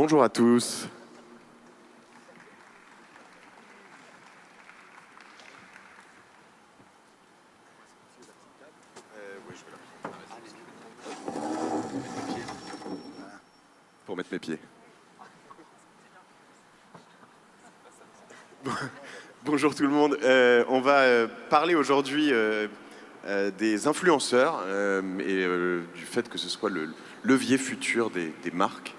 Bonjour à tous. Pour mettre mes pieds. Bonjour tout le monde. On va parler aujourd'hui des influenceurs et du fait que ce soit le levier futur des marques.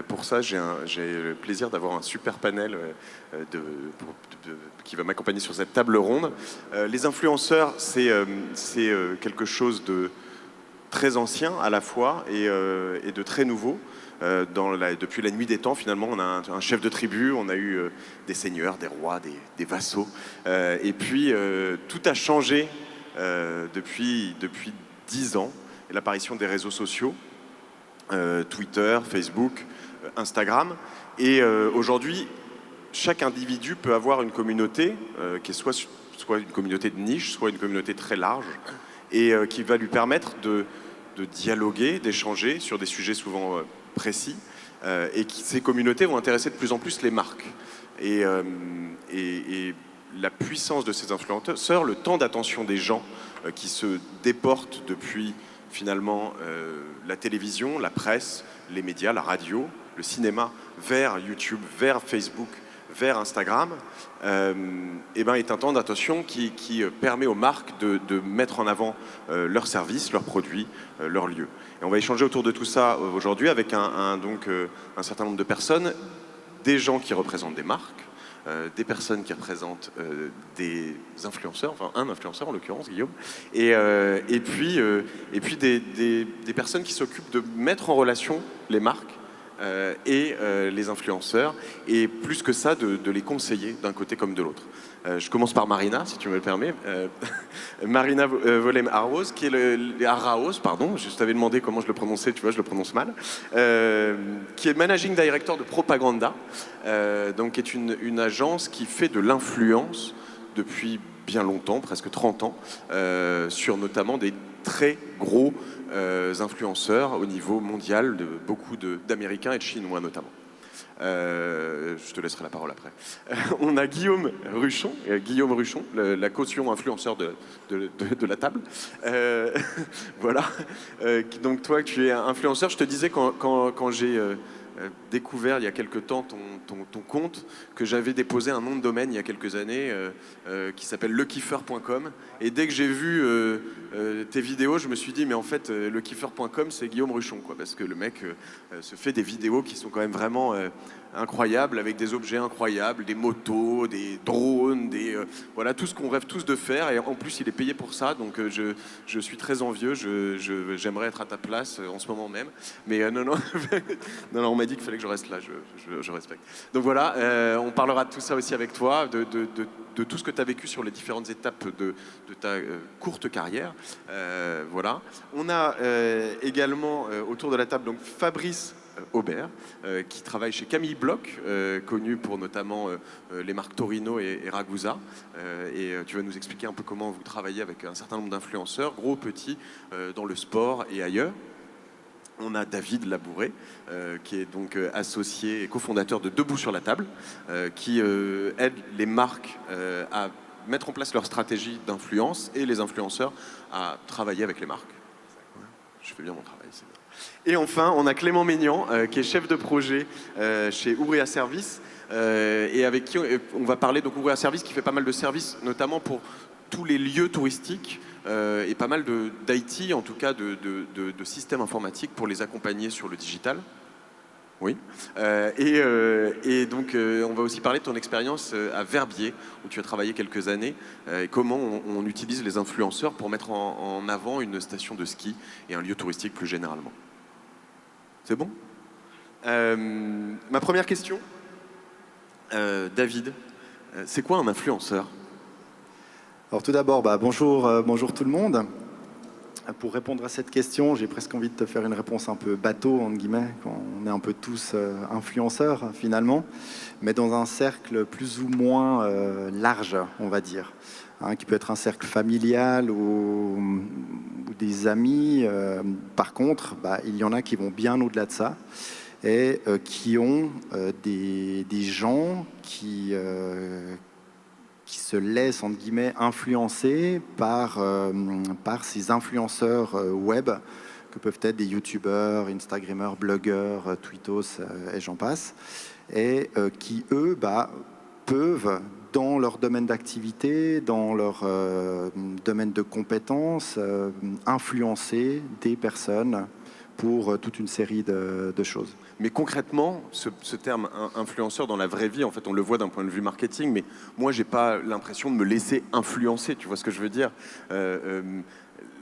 Pour ça, j'ai le plaisir d'avoir un super panel qui va m'accompagner sur cette table ronde. Les influenceurs, c'est quelque chose de très ancien à la fois et de très nouveau. Depuis la nuit des temps, finalement, on a un chef de tribu, on a eu des seigneurs, des rois, des vassaux. Et puis, tout a changé depuis 10 ans. Et l'apparition des réseaux sociaux, Twitter, Facebook, Instagram. Et aujourd'hui, chaque individu peut avoir une communauté qui est soit une communauté de niche, soit une communauté très large, et qui va lui permettre de dialoguer, d'échanger sur des sujets souvent précis, et ces communautés vont intéresser de plus en plus les marques. Et la puissance de ces influenceurs, le temps d'attention des gens qui se déportent depuis finalement la télévision, la presse, les médias, la radio, le cinéma, vers YouTube, vers Facebook, vers Instagram, est un temps d'attention qui permet aux marques de mettre en avant leurs services, leurs produits, leurs lieux. Et on va échanger autour de tout ça aujourd'hui avec un certain nombre de personnes, des gens qui représentent des marques, des personnes qui représentent des influenceurs, enfin un influenceur en l'occurrence, Guillaume, et puis des personnes qui s'occupent de mettre en relation les marques et les influenceurs, et plus que ça, de les conseiller d'un côté comme de l'autre. Je commence par Marina, si tu me le permets. Marina Volem-Araos, qui est Araos, pardon, je t'avais demandé comment je le prononçais, tu vois, je le prononce mal, qui est Managing Director de Propaganda, donc qui est une agence qui fait de l'influence depuis bien longtemps, presque 30 ans, sur notamment des très gros influenceurs au niveau mondial, beaucoup d'Américains et de Chinois notamment. Je te laisserai la parole après. On a Guillaume Ruchon, la caution influenceur de la table. Voilà. Donc toi, tu es influenceur. Je te disais quand j'ai découvert il y a quelque temps ton compte, que j'avais déposé un nom de domaine il y a quelques années qui s'appelle lekiffer.com, et dès que j'ai vu tes vidéos, je me suis dit mais en fait lekiffer.com c'est Guillaume Ruchon, quoi, parce que le mec se fait des vidéos qui sont quand même vraiment incroyables, avec des objets incroyables, des motos, des drones, voilà, tout ce qu'on rêve tous de faire, et en plus il est payé pour ça, donc je suis très envieux, j'aimerais être à ta place en ce moment même, mais non, on m'a dit qu'il fallait que je reste là, je respecte. Donc voilà, on parlera de tout ça aussi avec toi, de tout ce que tu as vécu sur les différentes étapes de ta courte carrière. Voilà. On a également autour de la table donc Fabrice Aubert, qui travaille chez Camille Bloch, connu pour notamment les marques Torino et Ragusa. Et tu vas nous expliquer un peu comment vous travaillez avec un certain nombre d'influenceurs, gros, petits, dans le sport et ailleurs. On a David Labouré, qui est donc associé et cofondateur de Debout sur la table, qui aide les marques à mettre en place leur stratégie d'influence et les influenceurs à travailler avec les marques. Je fais bien mon travail, c'est bien. Et enfin, on a Clément Maignan, qui est chef de projet chez Ouvrier à Service, et avec qui on va parler. Donc Ouvrier à Service qui fait pas mal de services, notamment pour tous les lieux touristiques, et pas mal d'IT, en tout cas de systèmes informatiques pour les accompagner sur le digital. Oui. Et donc, on va aussi parler de ton expérience à Verbier, où tu as travaillé quelques années, et comment on utilise les influenceurs pour mettre en avant une station de ski et un lieu touristique plus généralement. C'est bon ? Ma première question, David, c'est quoi un influenceur ? Alors tout d'abord, bonjour tout le monde. Pour répondre à cette question, j'ai presque envie de te faire une réponse un peu bateau, entre guillemets, quand on est un peu tous influenceurs finalement, mais dans un cercle plus ou moins large, on va dire, qui peut être un cercle familial ou des amis. Par contre, il y en a qui vont bien au-delà de ça et qui ont des gens qui se laissent, entre guillemets, influencer par ces influenceurs web, que peuvent être des youtubeurs, instagrammeurs, blogueurs, tweetos, et j'en passe, et qui, eux, peuvent, dans leur domaine d'activité, dans leur domaine de compétences, influencer des personnes pour toute une série de choses. Mais concrètement, ce terme influenceur dans la vraie vie, en fait, on le voit d'un point de vue marketing, mais moi, j'ai pas l'impression de me laisser influencer, tu vois ce que je veux dire.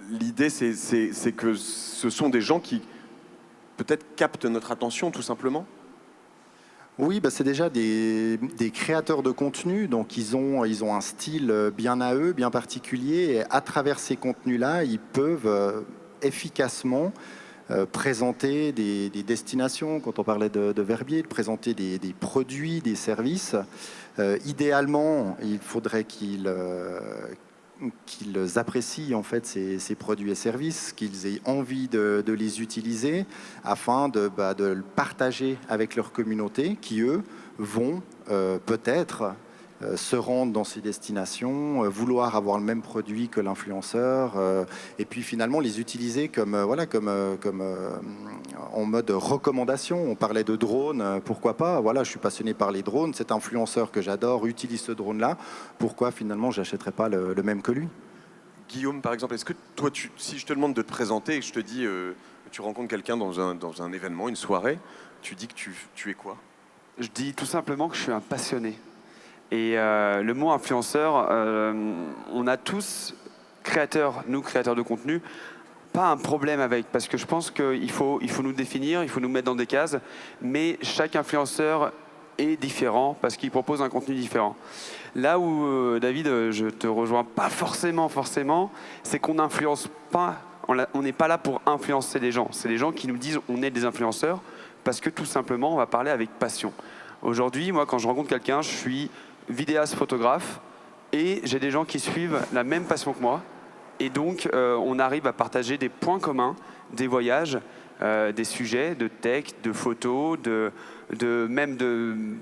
L'idée, c'est que ce sont des gens qui, peut-être, captent notre attention, tout simplement. Oui, c'est déjà des créateurs de contenu, donc ils ont un style bien à eux, bien particulier, et à travers ces contenus-là, ils peuvent efficacement présenter des destinations, quand on parlait de Verbier, de présenter des produits, des services. Idéalement, il faudrait qu'ils apprécient en fait ces produits et services, qu'ils aient envie de les utiliser afin de le partager avec leur communauté qui, eux, vont peut-être se rendre dans ces destinations, vouloir avoir le même produit que l'influenceur, et puis finalement les utiliser comme en mode recommandation. On parlait de drones, pourquoi pas, voilà, je suis passionné par les drones, cet influenceur que j'adore utilise ce drone-là, pourquoi finalement j'achèterais pas le même que lui? Guillaume, par exemple, est-ce que toi, si je te demande de te présenter et que je te dis, tu rencontres quelqu'un dans un événement, une soirée, tu dis que tu es quoi? Je dis tout simplement que je suis un passionné. Et le mot influenceur, on a tous, nous créateurs de contenu, pas un problème avec, parce que je pense qu'il faut nous définir, il faut nous mettre dans des cases, mais chaque influenceur est différent parce qu'il propose un contenu différent. Là où, David, je te rejoins pas forcément, c'est qu'on n'influence pas, on n'est pas là pour influencer les gens. C'est les gens qui nous disent on est des influenceurs parce que tout simplement on va parler avec passion. Aujourd'hui, moi, quand je rencontre quelqu'un, je suis vidéaste, photographe, et j'ai des gens qui suivent la même passion que moi. Et donc, on arrive à partager des points communs, des voyages, des sujets de tech, de photos,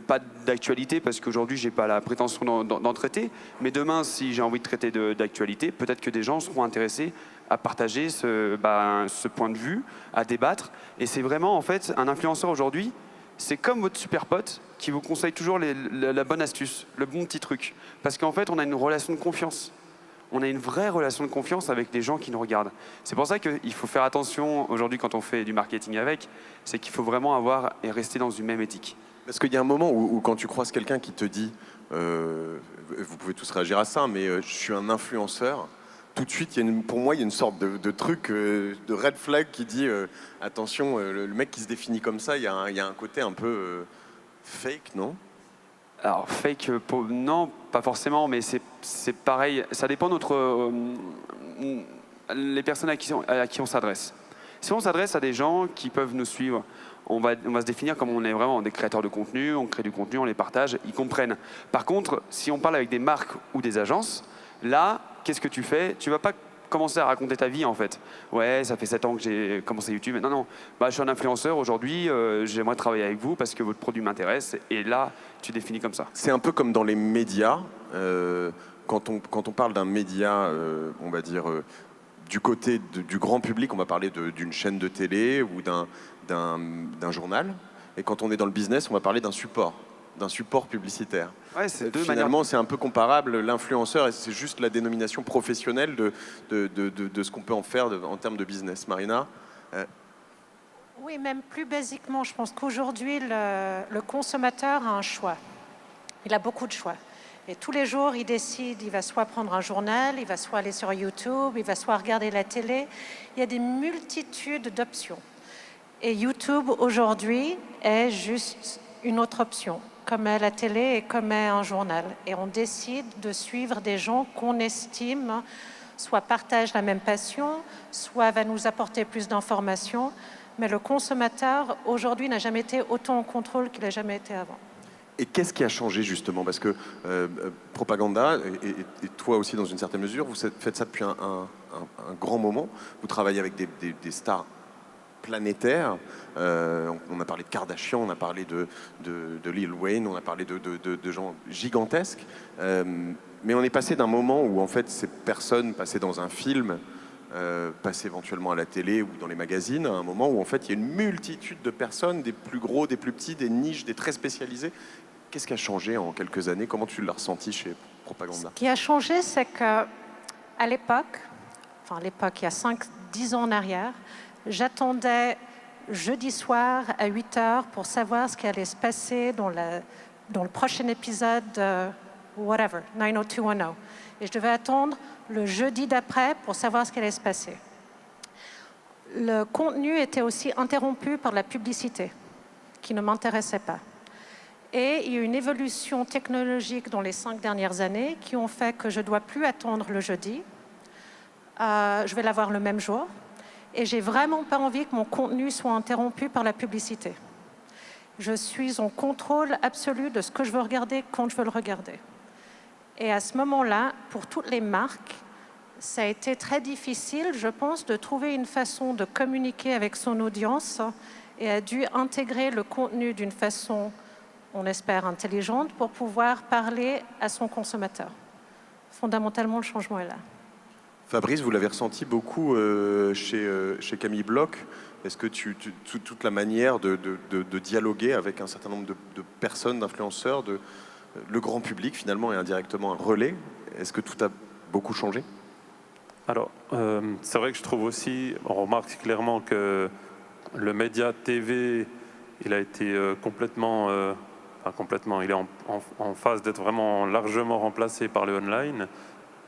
pas d'actualité, parce qu'aujourd'hui, je n'ai pas la prétention d'en traiter. Mais demain, si j'ai envie de traiter d'actualité, peut-être que des gens seront intéressés à partager ce point de vue, à débattre. Et c'est vraiment, en fait, un influenceur aujourd'hui, c'est comme votre super pote qui vous conseille toujours la bonne astuce, le bon petit truc. Parce qu'en fait, on a une relation de confiance. On a une vraie relation de confiance avec les gens qui nous regardent. C'est pour ça qu'il faut faire attention aujourd'hui quand on fait du marketing avec, c'est qu'il faut vraiment avoir et rester dans une même éthique. Parce qu'il y a un moment où quand tu croises quelqu'un qui te dit, vous pouvez tous réagir à ça, mais je suis un influenceur, tout de suite, pour moi, il y a une sorte de truc, de red flag qui dit attention, le mec qui se définit comme ça, il y a un côté un peu fake, non? Alors, fake, non, pas forcément, mais c'est pareil. Ça dépend de les personnes à qui on s'adresse. Si on s'adresse à des gens qui peuvent nous suivre, on va se définir comme on est vraiment des créateurs de contenu, on crée du contenu, on les partage, ils comprennent. Par contre, si on parle avec des marques ou des agences, là, qu'est-ce que tu fais? Tu vas pas commencer à raconter ta vie en fait. Ouais, ça fait 7 ans que j'ai commencé YouTube. Non, je suis un influenceur aujourd'hui, j'aimerais travailler avec vous parce que votre produit m'intéresse. Et là, tu définis comme ça. C'est un peu comme dans les médias. Quand on parle d'un média, on va dire, du côté du grand public, on va parler d'une chaîne de télé ou d'un journal. Et quand on est dans le business, on va parler d'un support publicitaire. Ouais, c'est Finalement, c'est un peu comparable. L'influenceur, c'est juste la dénomination professionnelle de ce qu'on peut en faire en termes de business. Marina? Oui, même plus basiquement, je pense qu'aujourd'hui, le consommateur a un choix. Il a beaucoup de choix. Et tous les jours, il décide, il va soit prendre un journal, il va soit aller sur YouTube, il va soit regarder la télé. Il y a des multitudes d'options. Et YouTube, aujourd'hui, est juste une autre option, comme est la télé et comme est un journal. Et on décide de suivre des gens qu'on estime soit partagent la même passion, soit va nous apporter plus d'informations. Mais le consommateur, aujourd'hui, n'a jamais été autant en contrôle qu'il n'a jamais été avant. Et qu'est-ce qui a changé justement? Parce que Propaganda, et toi aussi dans une certaine mesure, vous faites ça depuis un grand moment. Vous travaillez avec des stars planétaire. On a parlé de Kardashian, on a parlé de Lil Wayne, on a parlé de gens gigantesques. Mais on est passé d'un moment où en fait ces personnes passaient dans un film, passaient éventuellement à la télé ou dans les magazines, à un moment où en fait il y a une multitude de personnes, des plus gros, des plus petits, des niches, des très spécialisés. Qu'est-ce qui a changé en quelques années? Comment tu l'as ressenti chez Propaganda? Ce qui a changé, c'est qu'à l'époque, il y a 5-10 ans en arrière, j'attendais jeudi soir à 8 heures pour savoir ce qui allait se passer dans le prochain épisode de whatever, 90210. Et je devais attendre le jeudi d'après pour savoir ce qui allait se passer. Le contenu était aussi interrompu par la publicité, qui ne m'intéressait pas. Et il y a eu une évolution technologique dans les 5 dernières années qui ont fait que je ne dois plus attendre le jeudi. Je vais l'avoir le même jour. Et j'ai vraiment pas envie que mon contenu soit interrompu par la publicité. Je suis en contrôle absolu de ce que je veux regarder quand je veux le regarder. Et à ce moment-là, pour toutes les marques, ça a été très difficile, je pense, de trouver une façon de communiquer avec son audience et a dû intégrer le contenu d'une façon, on espère, intelligente pour pouvoir parler à son consommateur. Fondamentalement, le changement est là. Fabrice, vous l'avez ressenti beaucoup chez Camille Bloch. Est-ce que toute la manière de dialoguer avec un certain nombre de personnes, d'influenceurs, le grand public finalement est indirectement un relais, est-ce que tout a beaucoup changé? Alors, c'est vrai que je trouve aussi, on remarque clairement que le média TV, il a été complètement, il est en phase d'être vraiment largement remplacé par le online.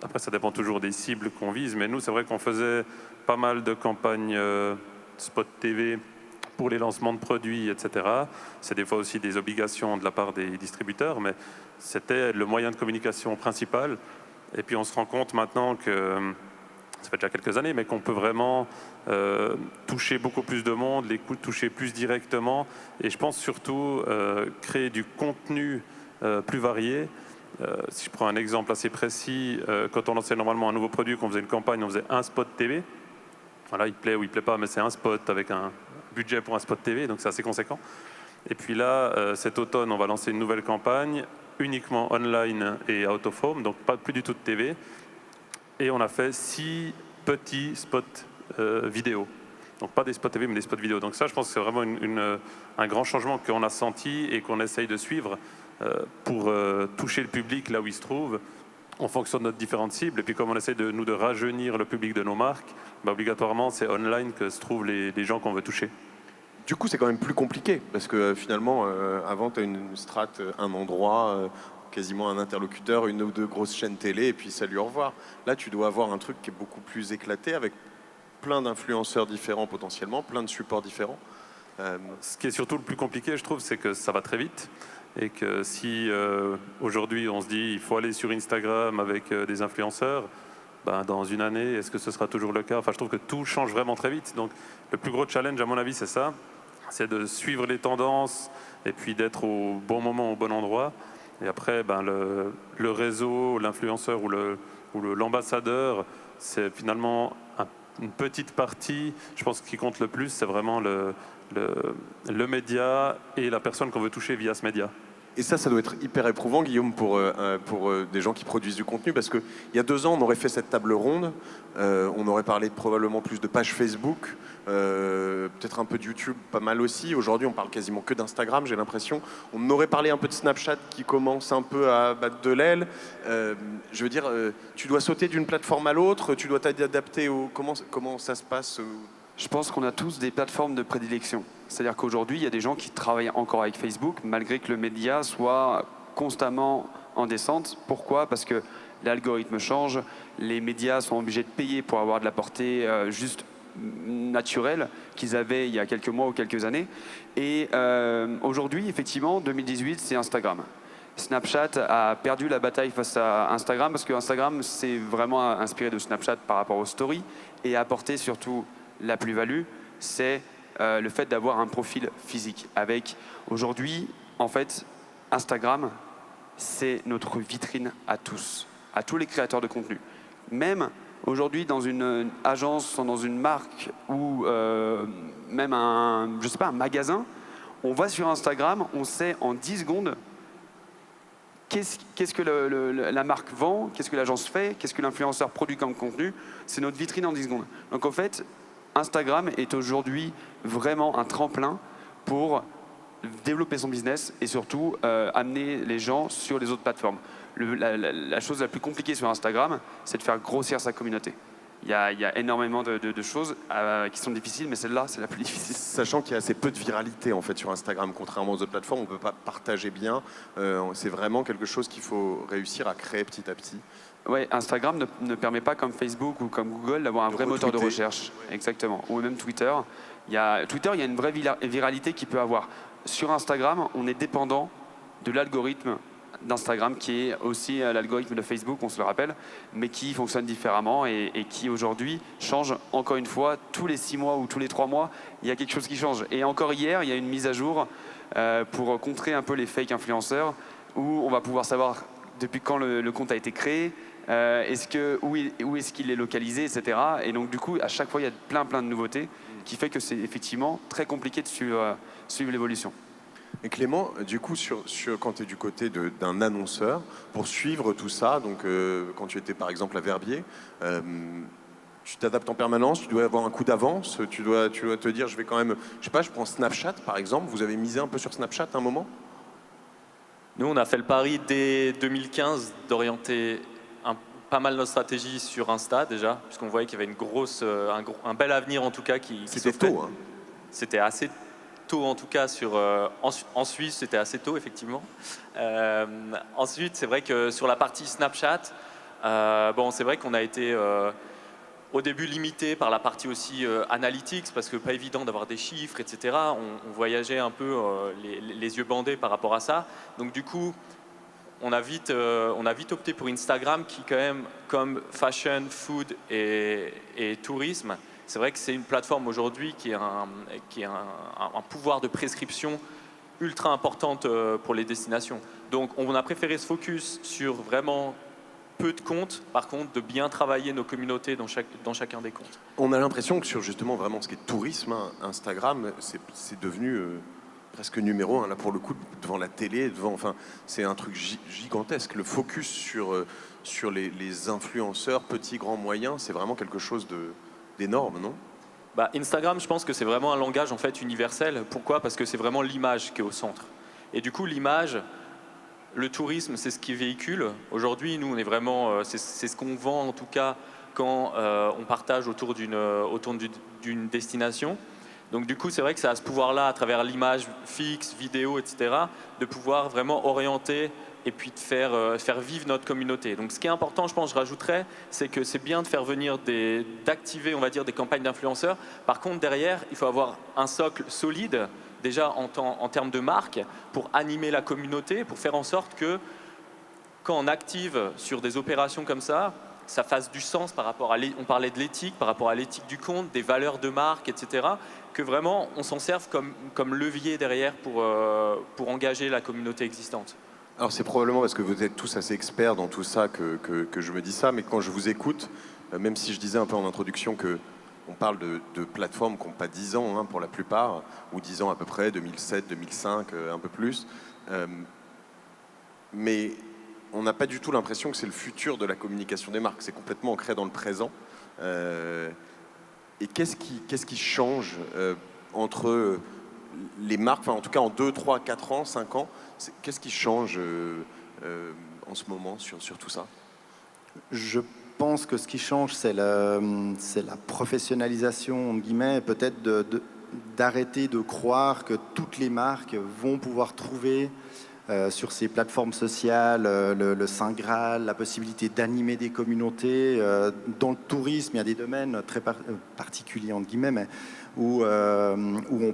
Après, ça dépend toujours des cibles qu'on vise, mais nous, c'est vrai qu'on faisait pas mal de campagnes spot TV pour les lancements de produits, etc. C'est des fois aussi des obligations de la part des distributeurs, mais c'était le moyen de communication principal. Et puis on se rend compte maintenant que, ça fait déjà quelques années, mais qu'on peut vraiment toucher beaucoup plus de monde, les toucher plus directement, et je pense surtout créer du contenu plus varié. Si je prends un exemple assez précis, quand on lançait normalement un nouveau produit, qu'on faisait une campagne, on faisait un spot TV. Voilà, il plaît ou il plaît pas, mais c'est un spot avec un budget pour un spot TV, donc c'est assez conséquent. Et puis là, cet automne, on va lancer une nouvelle campagne, uniquement online et out of home, donc plus du tout de TV. Et on a fait 6 petits spots vidéo. Donc pas des spots TV, mais des spots vidéo. Donc ça, je pense que c'est vraiment un grand changement qu'on a senti et qu'on essaye de suivre pour toucher le public là où il se trouve, en fonction de notre différentes cibles. Et puis comme on essaie de rajeunir le public de nos marques, bah, obligatoirement c'est online que se trouvent les gens qu'on veut toucher. Du coup, c'est quand même plus compliqué, parce que finalement, avant, tu as une strate, un endroit, quasiment un interlocuteur, une ou deux grosses chaînes télé, et puis salut, au revoir. Là, tu dois avoir un truc qui est beaucoup plus éclaté, avec plein d'influenceurs différents potentiellement, plein de supports différents. Ce qui est surtout le plus compliqué, je trouve, c'est que ça va très vite. Et que si aujourd'hui on se dit il faut aller sur Instagram avec des influenceurs, ben, dans une année, est-ce que ce sera toujours le cas? Enfin, je trouve que tout change vraiment très vite. Donc le plus gros challenge, à mon avis, c'est ça. C'est de suivre les tendances et puis d'être au bon moment, au bon endroit. Et après, ben, le réseau, l'influenceur ou l'ambassadeur, c'est finalement une petite partie. Je pense que ce qui compte le plus, c'est vraiment le média et la personne qu'on veut toucher via ce média. Et ça doit être hyper éprouvant, Guillaume, pour des gens qui produisent du contenu, parce qu'il y a 2 ans, on aurait fait cette table ronde, on aurait parlé probablement plus de pages Facebook, peut-être un peu de YouTube, pas mal aussi. Aujourd'hui, on parle quasiment que d'Instagram, j'ai l'impression. On aurait parlé un peu de Snapchat qui commence un peu à battre de l'aile. Je veux dire, tu dois sauter d'une plateforme à l'autre, tu dois t'adapter au... Comment ça se passe Je pense qu'on a tous des plateformes de prédilection. C'est-à-dire qu'aujourd'hui, il y a des gens qui travaillent encore avec Facebook, malgré que le média soit constamment en descente. Pourquoi? Parce que l'algorithme change, les médias sont obligés de payer pour avoir de la portée juste naturelle qu'ils avaient il y a quelques mois ou quelques années. Et aujourd'hui, effectivement, 2018, c'est Instagram. Snapchat a perdu la bataille face à Instagram, parce que Instagram s'est vraiment inspiré de Snapchat par rapport aux stories et a apporté surtout la plus-value, c'est le fait d'avoir un profil physique. Avec aujourd'hui, en fait, Instagram, c'est notre vitrine à tous les créateurs de contenu. Même aujourd'hui, dans une agence, dans une marque ou même je sais pas, un magasin, on va sur Instagram, on sait en 10 secondes qu'est-ce que la marque vend, qu'est-ce que l'agence fait, qu'est-ce que l'influenceur produit comme contenu. C'est notre vitrine en 10 secondes. Donc en fait, Instagram est aujourd'hui vraiment un tremplin pour développer son business et surtout amener les gens sur les autres plateformes. La chose la plus compliquée sur Instagram, c'est de faire grossir sa communauté. Il y a énormément de choses qui sont difficiles, mais celle-là, c'est la plus difficile. Sachant qu'il y a assez peu de viralité en fait sur Instagram, contrairement aux autres plateformes, on ne peut pas partager bien. C'est vraiment quelque chose qu'il faut réussir à créer petit à petit. Ouais, Instagram ne permet pas, comme Facebook ou comme Google, d'avoir un vrai moteur de recherche. Ouais. Exactement. Ou même Twitter. Twitter, il y a une vraie viralité qu'il peut avoir. Sur Instagram, on est dépendant de l'algorithme d'Instagram, qui est aussi l'algorithme de Facebook, on se le rappelle, mais qui fonctionne différemment et qui aujourd'hui change encore une fois tous les 6 mois ou tous les 3 mois, il y a quelque chose qui change. Et encore hier, il y a une mise à jour pour contrer un peu les fake influenceurs, où on va pouvoir savoir depuis quand le compte a été créé, où est-ce qu'il est localisé, etc. Et donc du coup, à chaque fois, il y a plein de nouveautés, qui fait que c'est effectivement très compliqué de suivre l'évolution. Et Clément, du coup, quand tu es du côté d'un annonceur, pour suivre tout ça, donc quand tu étais par exemple à Verbier, tu t'adaptes en permanence, tu dois avoir un coup d'avance, tu dois te dire, je vais quand même, je sais pas, je prends Snapchat par exemple, vous avez misé un peu sur Snapchat à un moment? Nous, on a fait le pari dès 2015 d'orienter pas mal notre stratégie sur Insta déjà, puisqu'on voyait qu'il y avait un bel avenir en tout cas qui C'était tôt, hein. C'était assez tôt en tout cas en Suisse, c'était assez tôt effectivement. Ensuite, c'est vrai que sur la partie Snapchat, c'est vrai qu'on a été au début limité par la partie aussi analytics, parce que pas évident d'avoir des chiffres, etc. On voyageait un peu les yeux bandés par rapport à ça. Donc du coup, on a vite opté pour Instagram, qui quand même, comme fashion, food et tourisme, c'est vrai que c'est une plateforme aujourd'hui qui a un pouvoir de prescription ultra importante pour les destinations. Donc on a préféré se focus sur vraiment peu de comptes, par contre de bien travailler nos communautés dans chacun des comptes. On a l'impression que sur justement vraiment ce qui est tourisme, hein, Instagram, c'est devenu presque numéro 1, là pour le coup, devant la télé, enfin, c'est un truc gigantesque. Le focus sur les influenceurs, petits, grands, moyens, c'est vraiment quelque chose d'énorme, non? Instagram, je pense que c'est vraiment un langage en fait universel. Pourquoi? Parce que c'est vraiment l'image qui est au centre. Et du coup, l'image, le tourisme, c'est ce qui véhicule. Aujourd'hui, nous, on est vraiment, c'est ce qu'on vend en tout cas quand on partage autour d'une destination. Donc du coup, c'est vrai que ça a ce pouvoir-là, à travers l'image fixe, vidéo, etc., de pouvoir vraiment orienter et puis de faire vivre notre communauté. Donc ce qui est important, je pense, je rajouterais, c'est que c'est bien de faire venir d'activer, on va dire, des campagnes d'influenceurs. Par contre, derrière, il faut avoir un socle solide, déjà en termes de marque, pour animer la communauté, pour faire en sorte que quand on active sur des opérations comme ça fasse du sens par rapport on parlait de l'éthique, par rapport à l'éthique du compte, des valeurs de marque, etc., que vraiment on s'en serve comme levier derrière pour engager la communauté existante. Alors c'est probablement parce que vous êtes tous assez experts dans tout ça que je me dis ça, mais quand je vous écoute, même si je disais un peu en introduction qu'on parle de plateformes qui n'ont pas 10 ans, hein, pour la plupart, ou 10 ans à peu près, 2007, 2005, un peu plus, mais on n'a pas du tout l'impression que c'est le futur de la communication des marques, c'est complètement ancré dans le présent. Et qu'est-ce qui change entre les marques, enfin en tout cas en 2, 3, 4 ans, 5 ans, qu'est-ce qui change en ce moment sur tout ça? Je pense que ce qui change, c'est la professionnalisation, entre guillemets, peut-être d'arrêter de croire que toutes les marques vont pouvoir trouver sur ces plateformes sociales le Saint Graal, la possibilité d'animer des communautés. Dans le tourisme, il y a des domaines très particuliers, entre guillemets, mais où on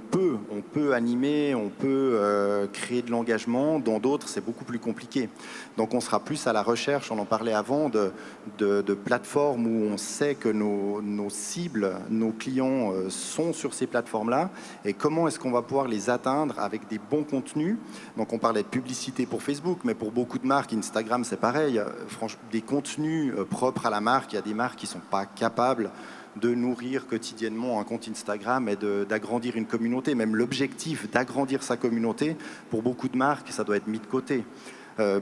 peut animer, on peut créer de l'engagement. Dans d'autres, c'est beaucoup plus compliqué. Donc on sera plus à la recherche, on en parlait avant, de plateformes où on sait que nos cibles, nos clients sont sur ces plateformes-là, et comment est-ce qu'on va pouvoir les atteindre avec des bons contenus. Donc on parlait de pub publicité pour Facebook, mais pour beaucoup de marques, Instagram, c'est pareil. Franchement, des contenus propres à la marque, il y a des marques qui ne sont pas capables de nourrir quotidiennement un compte Instagram et d'agrandir une communauté. Même l'objectif d'agrandir sa communauté, pour beaucoup de marques, ça doit être mis de côté.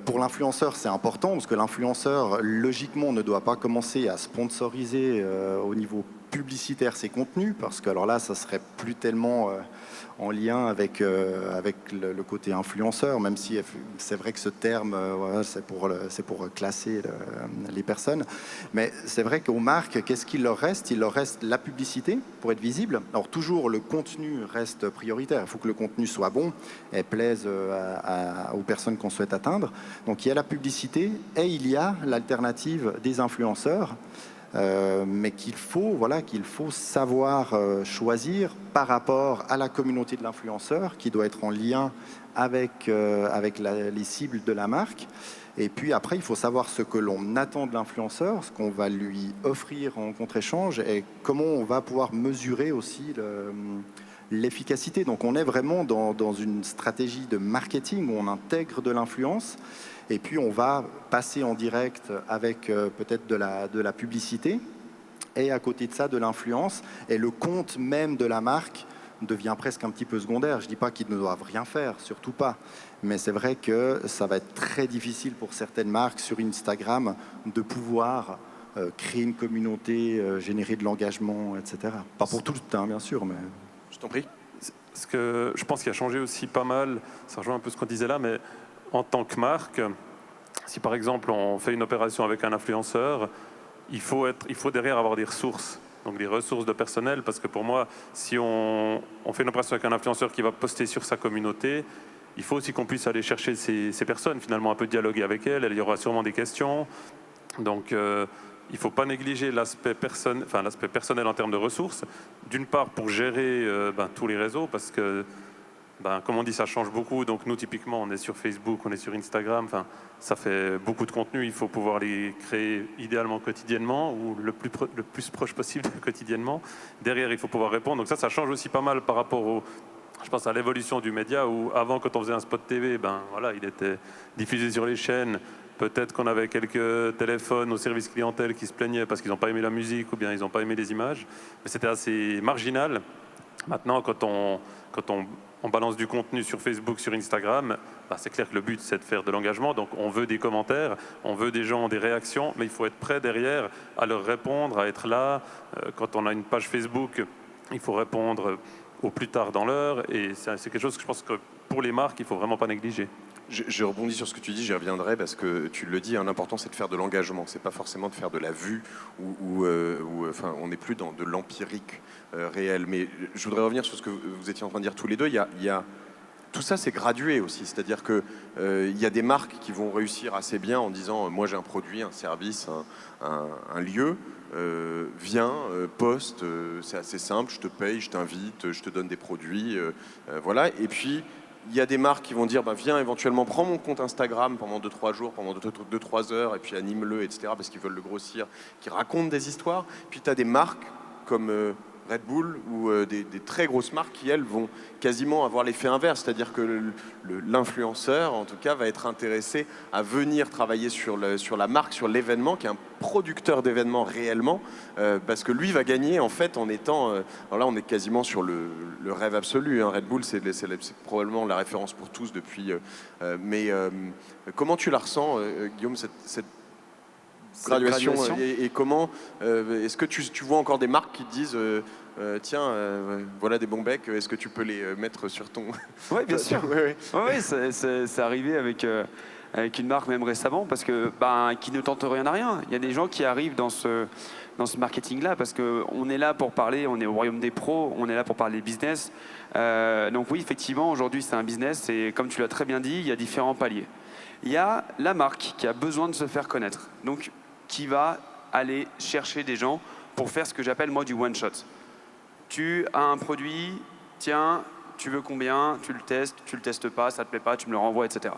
Pour l'influenceur, c'est important parce que l'influenceur, logiquement, ne doit pas commencer à sponsoriser au niveau publicitaire ses contenus, parce que alors là, ça serait plus tellement en lien avec le côté influenceur, même si c'est vrai que ce terme, voilà, c'est pour classer les personnes. Mais c'est vrai qu'aux marques, qu'est-ce qu'il leur reste? Il leur reste la publicité pour être visible. Alors toujours, le contenu reste prioritaire. Il faut que le contenu soit bon et plaise aux personnes qu'on souhaite atteindre. Donc il y a la publicité et il y a l'alternative des influenceurs. Mais qu'il faut savoir choisir par rapport à la communauté de l'influenceur qui doit être en lien avec les cibles de la marque. Et puis après, il faut savoir ce que l'on attend de l'influenceur, ce qu'on va lui offrir en contre-échange et comment on va pouvoir mesurer aussi l'efficacité. Donc on est vraiment dans une stratégie de marketing où on intègre de l'influence. Et puis on va passer en direct avec peut-être de la publicité et à côté de ça de l'influence. Et le compte même de la marque devient presque un petit peu secondaire. Je ne dis pas qu'ils ne doivent rien faire, surtout pas. Mais c'est vrai que ça va être très difficile pour certaines marques sur Instagram de pouvoir créer une communauté, générer de l'engagement, etc. Pas pour tout le temps, bien sûr, mais... Je t'en prie. Ce que je pense qu'il a changé aussi pas mal, ça rejoint un peu ce qu'on disait là, mais en tant que marque, si par exemple on fait une opération avec un influenceur, il faut derrière avoir des ressources, donc des ressources de personnel, parce que pour moi, si on fait une opération avec un influenceur qui va poster sur sa communauté, il faut aussi qu'on puisse aller chercher ces personnes, finalement un peu dialoguer avec elles, il y aura sûrement des questions, donc il ne faut pas négliger l'aspect personnel en termes de ressources, d'une part pour gérer tous les réseaux, parce que comme on dit, ça change beaucoup. Donc nous, typiquement, on est sur Facebook, on est sur Instagram. Enfin, ça fait beaucoup de contenu. Il faut pouvoir les créer idéalement quotidiennement ou le plus proche possible quotidiennement. Derrière, il faut pouvoir répondre. Donc ça change aussi pas mal par rapport je pense à l'évolution du média où avant, quand on faisait un spot TV, il était diffusé sur les chaînes. Peut-être qu'on avait quelques téléphones au service clientèle qui se plaignaient parce qu'ils n'ont pas aimé la musique ou bien ils n'ont pas aimé les images. Mais c'était assez marginal. Maintenant, quand on balance du contenu sur Facebook, sur Instagram, c'est clair que le but, c'est de faire de l'engagement. Donc, on veut des commentaires, on veut des gens, des réactions, mais il faut être prêt derrière à leur répondre, à être là. Quand on a une page Facebook, il faut répondre au plus tard dans l'heure. Et c'est quelque chose que je pense que pour les marques, il ne faut vraiment pas négliger. Je rebondis sur ce que tu dis, j'y reviendrai parce que tu le dis, l'important c'est de faire de l'engagement, c'est pas forcément de faire de la vue on n'est plus dans de l'empirique réel. Mais je voudrais revenir sur ce que vous étiez en train de dire tous les deux. Tout ça c'est gradué aussi, c'est-à-dire que il y a des marques qui vont réussir assez bien en disant moi j'ai un produit, un service, un lieu. Viens, poste, c'est assez simple, je te paye, je t'invite, je te donne des produits, voilà. Et puis il y a des marques qui vont dire viens éventuellement, prends mon compte Instagram pendant 2-3 jours, pendant 2-3 heures, et puis anime-le, etc. parce qu'ils veulent le grossir, qui racontent des histoires. Puis tu as des marques comme Red Bull ou des très grosses marques qui, elles, vont quasiment avoir l'effet inverse. C'est-à-dire que l'influenceur, en tout cas, va être intéressé à venir travailler sur la marque, sur l'événement, qui est un producteur d'événements réellement, parce que lui va gagner, en fait, en étant... alors là, on est quasiment sur le rêve absolu. Red Bull, c'est probablement la référence pour tous depuis... mais comment tu la ressens, Guillaume, cette graduation et comment est-ce que tu vois encore des marques qui te disent tiens voilà des bons becs, est-ce que tu peux les mettre sur ton... Oui, bien sûr. Oui, c'est arrivé avec une marque même récemment parce que qui ne tente rien à rien. Il y a des gens qui arrivent dans ce marketing-là parce qu'on est là pour parler, on est au royaume des pros, on est là pour parler business. Donc oui, effectivement, aujourd'hui c'est un business et comme tu l'as très bien dit, il y a différents paliers. Il y a la marque qui a besoin de se faire connaître. Donc qui va aller chercher des gens pour faire ce que j'appelle moi du one shot. Tu as un produit, tiens, tu veux combien, tu le testes pas, ça te plaît pas, tu me le renvoies, etc.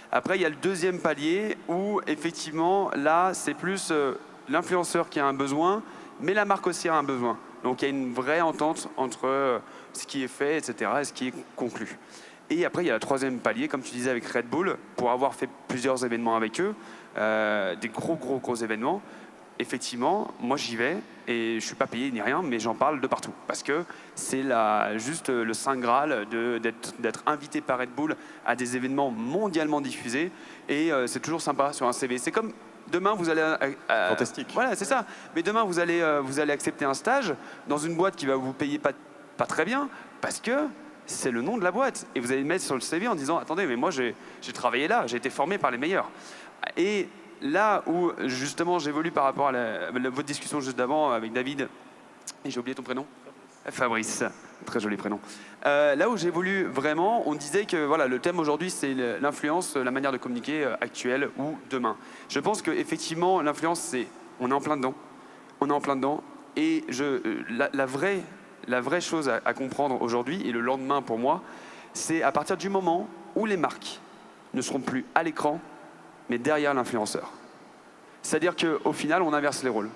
Après, il y a le deuxième palier où effectivement, là, c'est plus l'influenceur qui a un besoin, mais la marque aussi a un besoin. Donc il y a une vraie entente entre ce qui est fait, etc., et ce qui est conclu. Et après, il y a le troisième palier, comme tu disais avec Red Bull, pour avoir fait plusieurs événements avec eux, des gros événements. Effectivement, moi j'y vais et je ne suis pas payé ni rien, mais j'en parle de partout. Parce que c'est juste le saint Graal d'être invité par Red Bull à des événements mondialement diffusés. Et c'est toujours sympa sur un CV. C'est comme demain, vous allez... Fantastique. Voilà, c'est ça. Mais demain, vous allez accepter un stage dans une boîte qui va vous payer pas très bien, parce que c'est le nom de la boîte. Et vous allez le mettre sur le CV en disant « Attendez, mais moi j'ai travaillé là, j'ai été formé par les meilleurs. » Et là où justement j'évolue par rapport à votre discussion juste d'avant avec David, et j'ai oublié ton prénom, Fabrice, très joli prénom. Là où j'évolue vraiment, on disait que voilà, le thème aujourd'hui c'est l'influence, la manière de communiquer actuelle ou demain. Je pense qu'effectivement l'influence on est en plein dedans, et la vraie chose à comprendre aujourd'hui et le lendemain pour moi, c'est à partir du moment où les marques ne seront plus à l'écran, mais derrière l'influenceur. C'est-à-dire qu'au final, on inverse les rôles.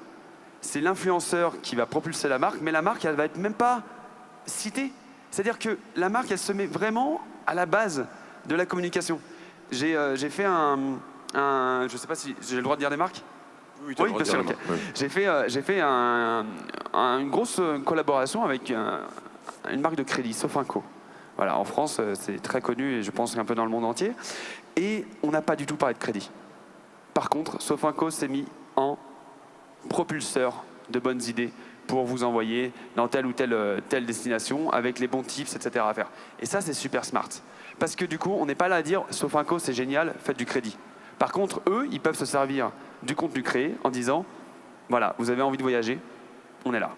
C'est l'influenceur qui va propulser la marque, mais la marque, elle va être même pas citée. C'est-à-dire que la marque, elle se met vraiment à la base de la communication. J'ai fait je ne sais pas si j'ai le droit de dire des marques. Oui, bien sûr. Okay. J'ai fait une grosse collaboration avec une marque de crédit, Sofinco. Voilà, en France, c'est très connu et je pense un peu dans le monde entier. Et on n'a pas du tout parlé de crédit. Par contre, Sofinco s'est mis en propulseur de bonnes idées pour vous envoyer dans telle ou telle destination avec les bons tips, etc. à faire. Et ça, c'est super smart. Parce que du coup, on n'est pas là à dire Sofinco, c'est génial, faites du crédit. Par contre, eux, ils peuvent se servir du contenu créé en disant voilà, vous avez envie de voyager, on est là.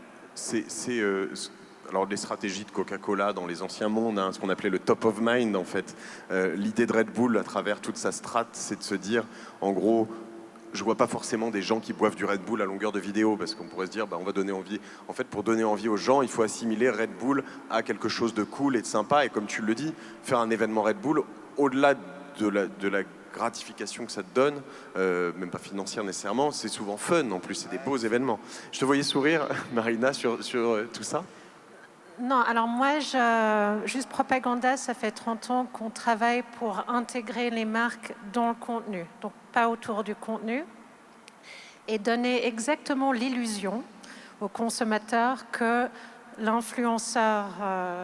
Alors les stratégies de Coca-Cola dans les anciens mondes, ce qu'on appelait le top of mind en fait. L'idée de Red Bull à travers toute sa strate, c'est de se dire, en gros, je vois pas forcément des gens qui boivent du Red Bull à longueur de vidéo, parce qu'on pourrait se dire, on va donner envie. En fait, pour donner envie aux gens, il faut assimiler Red Bull à quelque chose de cool et de sympa. Et comme tu le dis, faire un événement Red Bull, au-delà de la gratification que ça te donne, même pas financière nécessairement, c'est souvent fun en plus, c'est des beaux événements. Je te voyais sourire, Marina, sur tout ça. Non, alors moi, juste Propaganda, ça fait 30 ans qu'on travaille pour intégrer les marques dans le contenu, donc pas autour du contenu, et donner exactement l'illusion aux consommateurs que l'influenceur,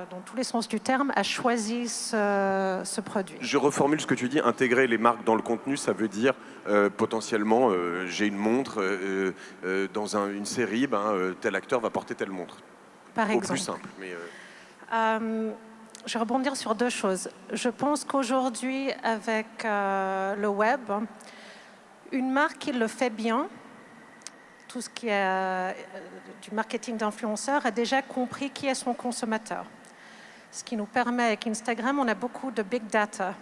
dans tous les sens du terme, a choisi ce produit. Je reformule ce que tu dis, intégrer les marques dans le contenu, ça veut dire potentiellement, j'ai une montre, dans une série, tel acteur va porter telle montre. Par exemple. Au plus simple. Mais je vais rebondir sur deux choses. Je pense qu'aujourd'hui, avec le web, une marque qui le fait bien, tout ce qui est du marketing d'influenceurs, a déjà compris qui est son consommateur. Ce qui nous permet, avec Instagram, on a beaucoup de big data.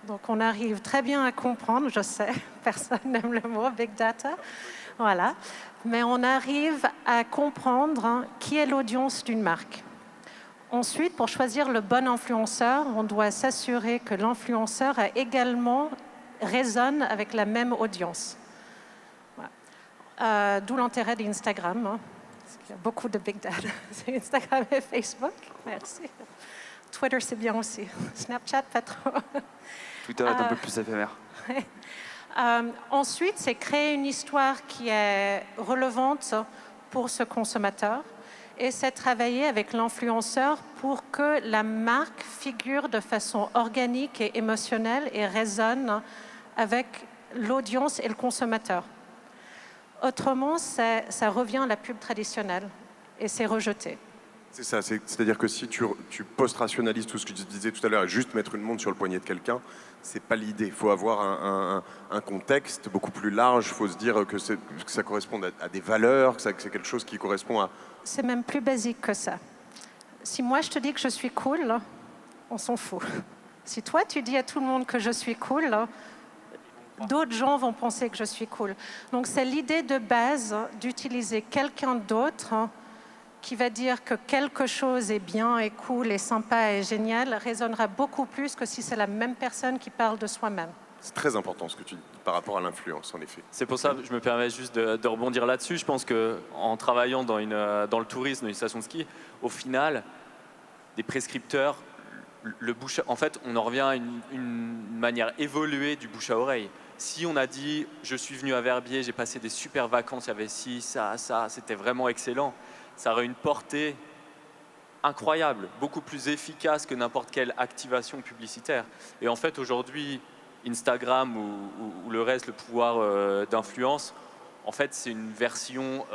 Donc on arrive très bien à comprendre, je sais, personne n'aime le mot big data, voilà. Mais on arrive à comprendre qui est l'audience d'une marque. Ensuite, pour choisir le bon influenceur, on doit s'assurer que l'influenceur a également résonne avec la même audience. Voilà. D'où l'intérêt d'Instagram. Parce qu'il y a beaucoup de big data. C'est Instagram et Facebook. Merci. Twitter, c'est bien aussi. Snapchat, pas trop. Twitter est un peu plus éphémère. Ensuite, c'est créer une histoire qui est relevante pour ce consommateur et c'est travailler avec l'influenceur pour que la marque figure de façon organique et émotionnelle et résonne avec l'audience et le consommateur. Autrement, ça revient à la pub traditionnelle et c'est rejeté. C'est ça, c'est-à-dire que si tu post-rationalises tout ce que tu disais tout à l'heure et juste mettre une montre sur le poignet de quelqu'un, c'est pas l'idée. Il faut avoir un contexte beaucoup plus large, il faut se dire que ça correspond à des valeurs, que c'est quelque chose qui correspond à... C'est même plus basique que ça. Si moi je te dis que je suis cool, on s'en fout. Si toi tu dis à tout le monde que je suis cool, d'autres gens vont penser que je suis cool. Donc c'est l'idée de base d'utiliser quelqu'un d'autre qui va dire que quelque chose est bien et cool et sympa et génial résonnera beaucoup plus que si c'est la même personne qui parle de soi-même. C'est très important ce que tu dis par rapport à l'influence, en effet. C'est pour ça que je me permets juste de rebondir là-dessus. Je pense qu'en travaillant dans le tourisme, dans une station de ski, au final, des prescripteurs, en fait, on en revient à une manière évoluée du bouche à oreille. Si on a dit « je suis venu à Verbier, j'ai passé des super vacances, il y avait ci, ça, c'était vraiment excellent », ça aurait une portée incroyable, beaucoup plus efficace que n'importe quelle activation publicitaire. Et en fait, aujourd'hui, Instagram ou le reste, le pouvoir d'influence, en fait, c'est une version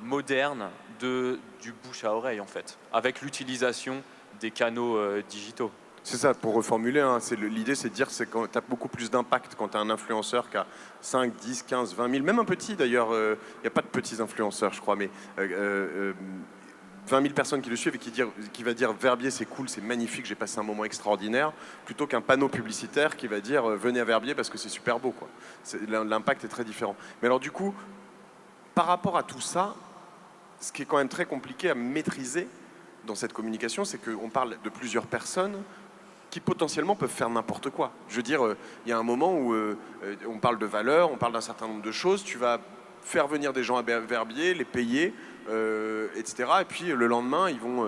moderne du bouche à oreille, en fait, avec l'utilisation des canaux digitaux. C'est ça, pour reformuler, hein, l'idée c'est de dire que tu as beaucoup plus d'impact quand tu as un influenceur qui a 5, 10, 15, 20 000, même un petit d'ailleurs, il n'y a pas de petits influenceurs je crois, mais 20 000 personnes qui le suivent et qui va dire Verbier c'est cool, c'est magnifique, j'ai passé un moment extraordinaire, plutôt qu'un panneau publicitaire qui va dire venez à Verbier parce que c'est super beau, quoi. L'impact est très différent. Mais alors du coup, par rapport à tout ça, ce qui est quand même très compliqué à maîtriser dans cette communication, c'est qu'on parle de plusieurs personnes qui potentiellement peuvent faire n'importe quoi. Je veux dire, il y a un moment où on parle de valeurs, on parle d'un certain nombre de choses, tu vas faire venir des gens à Verbier, les payer, etc. Et puis le lendemain, ils vont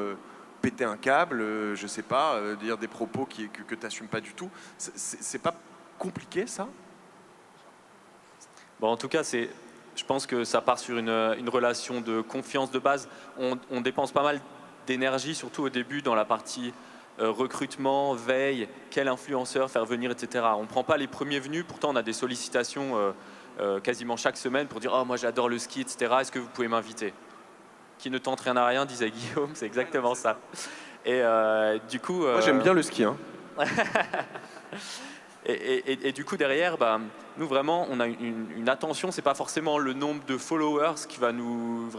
péter un câble, je sais pas, dire des propos que tu n'assumes pas du tout. C'est pas compliqué, ça? Bon, en tout cas, je pense que ça part sur une relation de confiance de base. On dépense pas mal d'énergie, surtout au début, dans la partie recrutement, veille, quel influenceur faire venir, etc. On ne prend pas les premiers venus, pourtant on a des sollicitations quasiment chaque semaine pour dire « Oh, moi j'adore le ski, etc. Est-ce que vous pouvez m'inviter ?» Qui ne tente rien à rien, disait Guillaume, c'est exactement ça. Et du coup... Moi j'aime bien le ski. Hein. Et du coup derrière, nous vraiment, on a une attention, c'est pas forcément le nombre de followers qui va nous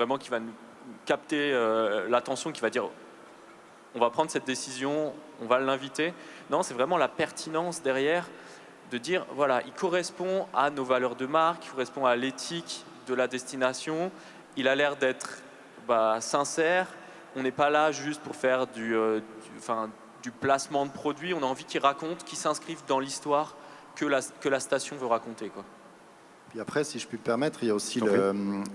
capter l'attention, qui va dire on va prendre cette décision, on va l'inviter. Non, c'est vraiment la pertinence derrière de dire voilà, il correspond à nos valeurs de marque, il correspond à l'éthique de la destination, il a l'air d'être sincère, on n'est pas là juste pour faire du placement de produits, on a envie qu'il raconte, qu'il s'inscrive dans l'histoire que la station veut raconter, quoi. Puis après, si je puis me permettre, il y a aussi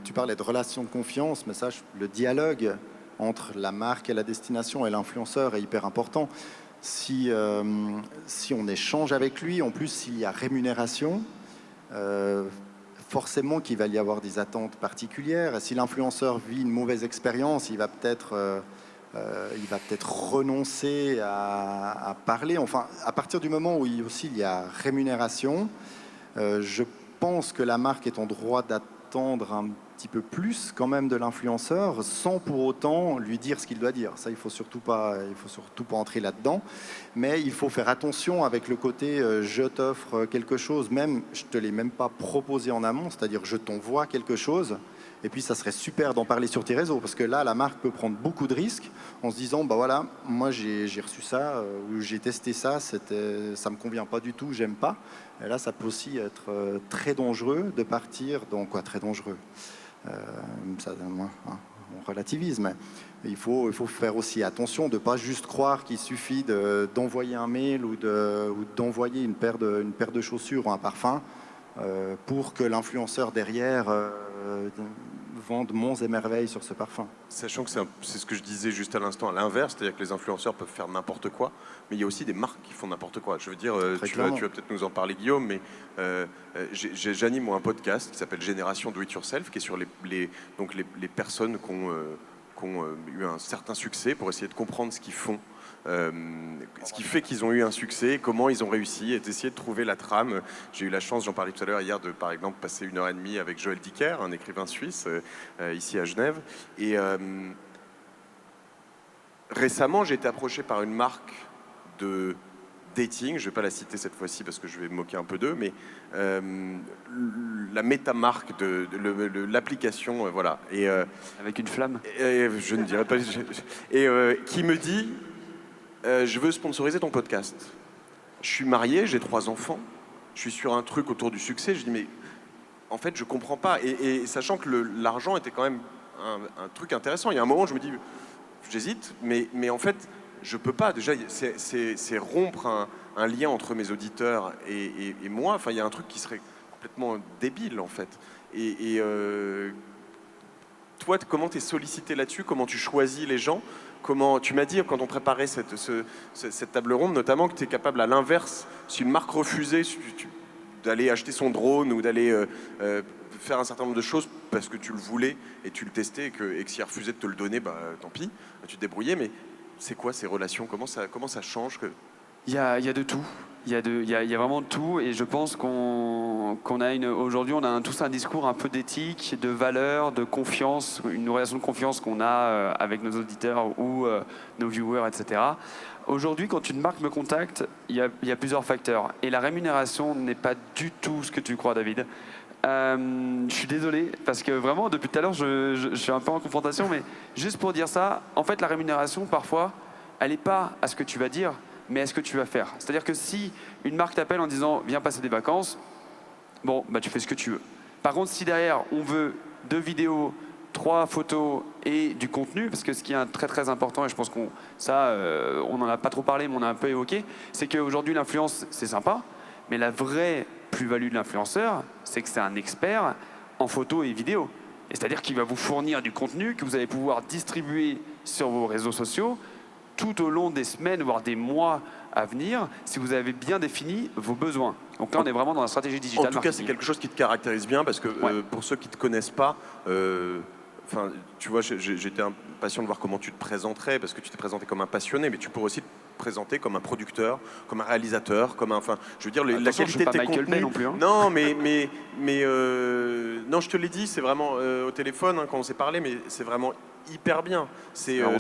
tu parlais de relation de confiance, mais ça, le dialogue entre la marque et la destination et l'influenceur est hyper important. Si on échange avec lui, en plus s'il y a rémunération, forcément qu'il va y avoir des attentes particulières. Et si l'influenceur vit une mauvaise expérience, il va peut-être renoncer à parler. Enfin, à partir du moment où il y a rémunération, je pense que la marque est en droit d'attendre un petit peu plus quand même de l'influenceur, sans pour autant lui dire ce qu'il doit dire. Ça, il faut surtout pas entrer là-dedans. Mais il faut faire attention avec le côté je t'offre quelque chose, même je te l'ai même pas proposé en amont, c'est-à-dire je t'envoie quelque chose. Et puis, ça serait super d'en parler sur tes réseaux, parce que là, la marque peut prendre beaucoup de risques en se disant, voilà, moi, j'ai reçu ça, ou j'ai testé ça, ça me convient pas du tout, j'aime pas. Et là, ça peut aussi être très dangereux de partir dans quoi très dangereux. On relativise, mais il faut faire aussi attention de pas juste croire qu'il suffit d'envoyer un mail ou d'envoyer une paire de chaussures ou un parfum pour que l'influenceur derrière vende monts et merveilles sur ce parfum. Sachant que c'est ce que je disais juste à l'instant, à l'inverse, c'est-à-dire que les influenceurs peuvent faire n'importe quoi, mais il y a aussi des marques qui font n'importe quoi. Je veux dire, tu vas peut-être nous en parler, Guillaume, mais j'anime un podcast qui s'appelle Génération Do It Yourself, qui est sur les personnes qui ont eu un certain succès pour essayer de comprendre ce qu'ils font. Ce qui fait qu'ils ont eu un succès, comment ils ont réussi, et d'essayer de trouver la trame. J'ai eu la chance, j'en parlais tout à l'heure hier, de par exemple passer 1h30 avec Joël Dicker, un écrivain suisse, ici à Genève. Et récemment, j'ai été approché par une marque de dating, je ne vais pas la citer cette fois-ci parce que je vais me moquer un peu d'eux, mais la métamarque de l'application, voilà. Et, avec une flamme. Je ne dirais pas. Qui me dit je veux sponsoriser ton podcast. Je suis marié, j'ai 3 enfants, je suis sur un truc autour du succès. Je dis mais en fait je comprends pas. Et sachant que l'argent était quand même un truc intéressant. Il y a un moment où je me dis j'hésite, mais en fait je peux pas. Déjà c'est rompre un lien entre mes auditeurs et moi. Enfin il y a un truc qui serait complètement débile en fait. Toi comment tu es sollicité là-dessus? Comment tu choisis les gens? comment tu m'as dit quand on préparait cette table ronde notamment que tu es capable à l'inverse, si une marque refusait d'aller acheter son drone ou d'aller faire un certain nombre de choses parce que tu le voulais et tu le testais et que s'il refusait de te le donner, bah, tant pis, tu te débrouillais. Mais c'est quoi ces relations, comment ça change Il y a de tout. Il y a vraiment de tout, et je pense aujourd'hui, on a tous un discours un peu d'éthique, de valeur, de confiance, une relation de confiance qu'on a avec nos auditeurs ou nos viewers, etc. Aujourd'hui, quand une marque me contacte, il y a plusieurs facteurs, et la rémunération n'est pas du tout ce que tu crois, David. Je suis désolé, parce que vraiment, depuis tout à l'heure, je suis un peu en confrontation, mais juste pour dire ça, en fait, la rémunération, parfois, elle n'est pas à ce que tu vas dire, mais à ce que tu vas faire. C'est-à-dire que si une marque t'appelle en disant « viens passer des vacances », bon, bah, tu fais ce que tu veux. Par contre, si derrière, on veut 2 vidéos, 3 photos et du contenu, parce que ce qui est très très important, et je pense on n'en a pas trop parlé, mais on a un peu évoqué, c'est qu'aujourd'hui, l'influence, c'est sympa, mais la vraie plus-value de l'influenceur, c'est que c'est un expert en photo et vidéo. C'est-à-dire qu'il va vous fournir du contenu que vous allez pouvoir distribuer sur vos réseaux sociaux tout au long des semaines, voire des mois à venir, si vous avez bien défini vos besoins. Donc là, on est vraiment dans la stratégie digitale. En tout cas, c'est quelque chose qui te caractérise bien, parce que pour ceux qui ne te connaissent pas, tu vois, j'étais impatient de voir comment tu te présenterais, parce que tu t'es présenté comme un passionné, mais tu pourrais aussi te présenter comme un producteur, comme un réalisateur, comme un... Enfin, je veux dire, la qualité de tes contenus... Bay non plus, hein. Non, non, je te l'ai dit, c'est vraiment au téléphone quand on s'est parlé, mais c'est vraiment hyper bien.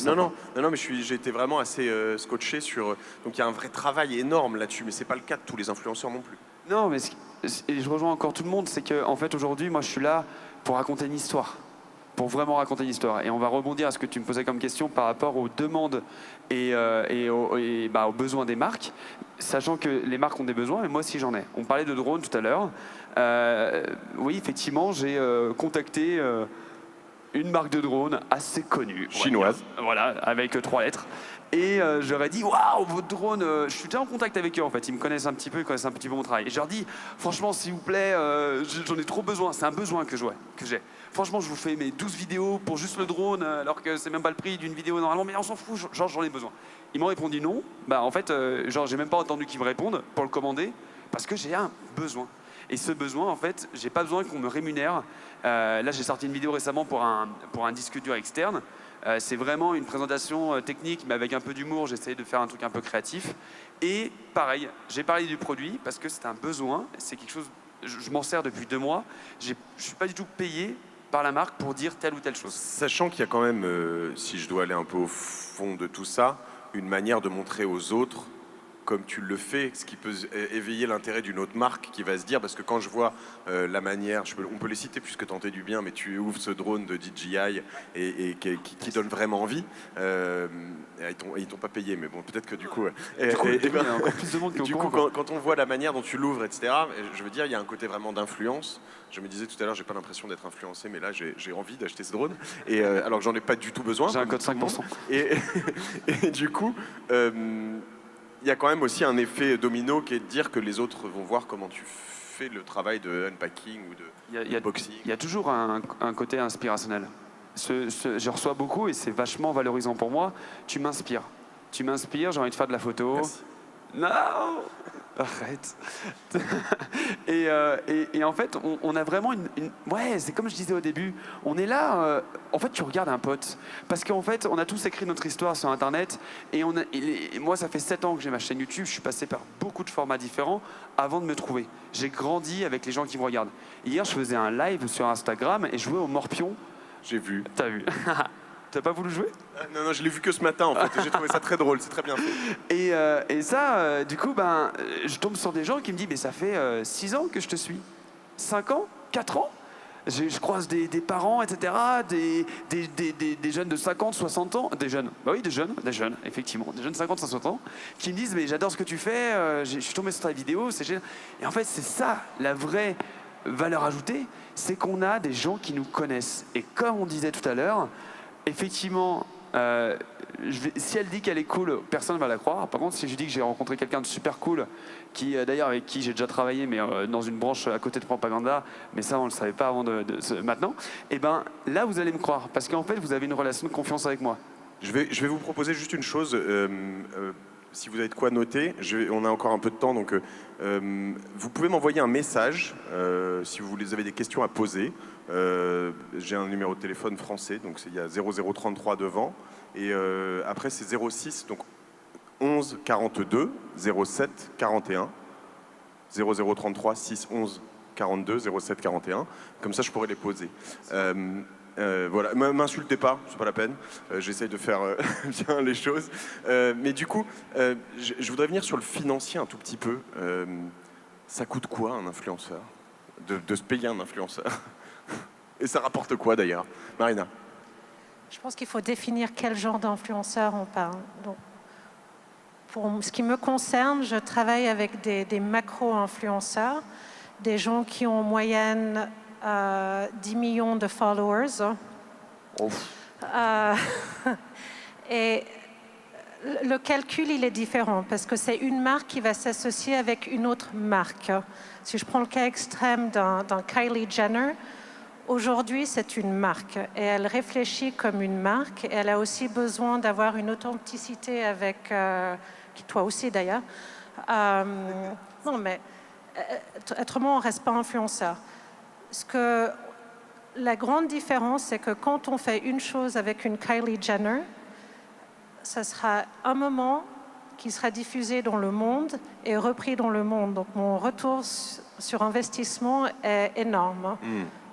Non, mais j'ai été vraiment assez scotché sur... Donc il y a un vrai travail énorme là-dessus, mais c'est pas le cas de tous les influenceurs non plus. Non, mais et je rejoins encore tout le monde, c'est que en fait aujourd'hui, moi je suis là pour raconter une histoire. Pour vraiment raconter une histoire. Et on va rebondir à ce que tu me posais comme question par rapport aux demandes et aux besoins des marques, sachant que les marques ont des besoins, et moi aussi j'en ai. On parlait de drones tout à l'heure. Oui, effectivement, j'ai contacté une marque de drone assez connue. Chinoise. Voilà, avec 3 lettres. Et je leur ai dit, waouh, votre drone, je suis déjà en contact avec eux en fait, ils me connaissent un petit peu, ils connaissent un petit peu mon travail. Et je leur dis, franchement, s'il vous plaît, j'en ai trop besoin, c'est un besoin que j'ai. Franchement, je vous fais mes 12 vidéos pour juste le drone, alors que c'est même pas le prix d'une vidéo normalement, mais on s'en fout, genre j'en ai besoin. Ils m'ont répondu non, bah en fait, j'ai même pas attendu qu'ils me répondent pour le commander, parce que j'ai un besoin. Et ce besoin, en fait, j'ai pas besoin qu'on me rémunère. Là, j'ai sorti une vidéo récemment pour un disque dur externe. C'est vraiment une présentation technique, mais avec un peu d'humour. J'essayais de faire un truc un peu créatif. Et pareil, j'ai parlé du produit parce que c'est un besoin. C'est quelque chose. Je m'en sers depuis 2 mois. Je suis pas du tout payé par la marque pour dire telle ou telle chose. Sachant qu'il y a quand même, si je dois aller un peu au fond de tout ça, une manière de montrer aux autres comme tu le fais, ce qui peut éveiller l'intérêt d'une autre marque qui va se dire, parce que quand je vois la manière, on peut les citer puisque t'en es du bien, mais tu ouvres ce drone de DJI et qui donne vraiment envie. Ils t'ont pas payé, mais bon, peut-être que du coup... il y a encore plus de monde qui est au courant. Quand on voit la manière dont tu l'ouvres, etc., je veux dire, il y a un côté vraiment d'influence. Je me disais tout à l'heure, j'ai pas l'impression d'être influencé, mais là, j'ai envie d'acheter ce drone, alors que j'en ai pas du tout besoin. J'ai un code 5%. Et du coup... il y a quand même aussi un effet domino qui est de dire que les autres vont voir comment tu fais le travail de unpacking ou de boxing. Il y a toujours un côté inspirationnel. Je reçois beaucoup et c'est vachement valorisant pour moi. Tu m'inspires. J'ai envie de faire de la photo. Merci. Non, arrête. et en fait, on a vraiment ouais, c'est comme je disais au début, on est là, en fait, tu regardes un pote. Parce qu'en fait, on a tous écrit notre histoire sur Internet. Et moi, ça fait 7 ans que j'ai ma chaîne YouTube. Je suis passé par beaucoup de formats différents avant de me trouver. J'ai grandi avec les gens qui me regardent. Hier, je faisais un live sur Instagram et je jouais au Morpion. J'ai vu. T'as vu? T'as pas voulu jouer? Non, je l'ai vu que ce matin en fait. J'ai trouvé ça très drôle, c'est très bien fait. Et ça, du coup, je tombe sur des gens qui me disent, mais ça fait 6 ans que je te suis. 5 ans? 4 ans? Je croise des parents, etc., des jeunes de 50, 60 ans, des jeunes, effectivement, des jeunes 50, 60 ans, qui me disent, mais j'adore ce que tu fais, je suis tombé sur ta vidéo, c'est génial. Et en fait, c'est ça, la vraie valeur ajoutée, c'est qu'on a des gens qui nous connaissent. Et comme on disait tout à l'heure, effectivement, si elle dit qu'elle est cool, personne ne va la croire. Par contre, si je dis que j'ai rencontré quelqu'un de super cool, d'ailleurs avec qui j'ai déjà travaillé, mais dans une branche à côté de Propaganda, mais ça on ne le savait pas avant maintenant, et ben là vous allez me croire, parce qu'en fait vous avez une relation de confiance avec moi. Je vais vous proposer juste une chose. Si vous avez de quoi noter, on a encore un peu de temps, donc vous pouvez m'envoyer un message si vous avez des questions à poser. J'ai un numéro de téléphone français, donc il y a 0033 devant. Et après, c'est 06, donc 11 42 07 41. 0033 6 11 42 07 41. Comme ça, je pourrais les poser. Voilà, m'insultez pas, c'est pas la peine. J'essaye de faire bien les choses. Mais du coup, je voudrais venir sur le financier un tout petit peu. Ça coûte quoi un influenceur de se payer un influenceur? Et ça rapporte quoi d'ailleurs? Marina? Je pense qu'il faut définir quel genre d'influenceur on parle. Donc, pour ce qui me concerne, je travaille avec des macro-influenceurs, des gens qui ont en moyenne 10 millions de followers. Et le calcul, il est différent parce que c'est une marque qui va s'associer avec une autre marque. Si je prends le cas extrême d'un Kylie Jenner, aujourd'hui, c'est une marque et elle réfléchit comme une marque. Et elle a aussi besoin d'avoir une authenticité avec, toi aussi d'ailleurs. Non, mais autrement, on ne reste pas influenceur. La grande différence, c'est que quand on fait une chose avec une Kylie Jenner, ça sera un moment qui sera diffusé dans le monde et repris dans le monde. Donc mon retour sur investissement est énorme.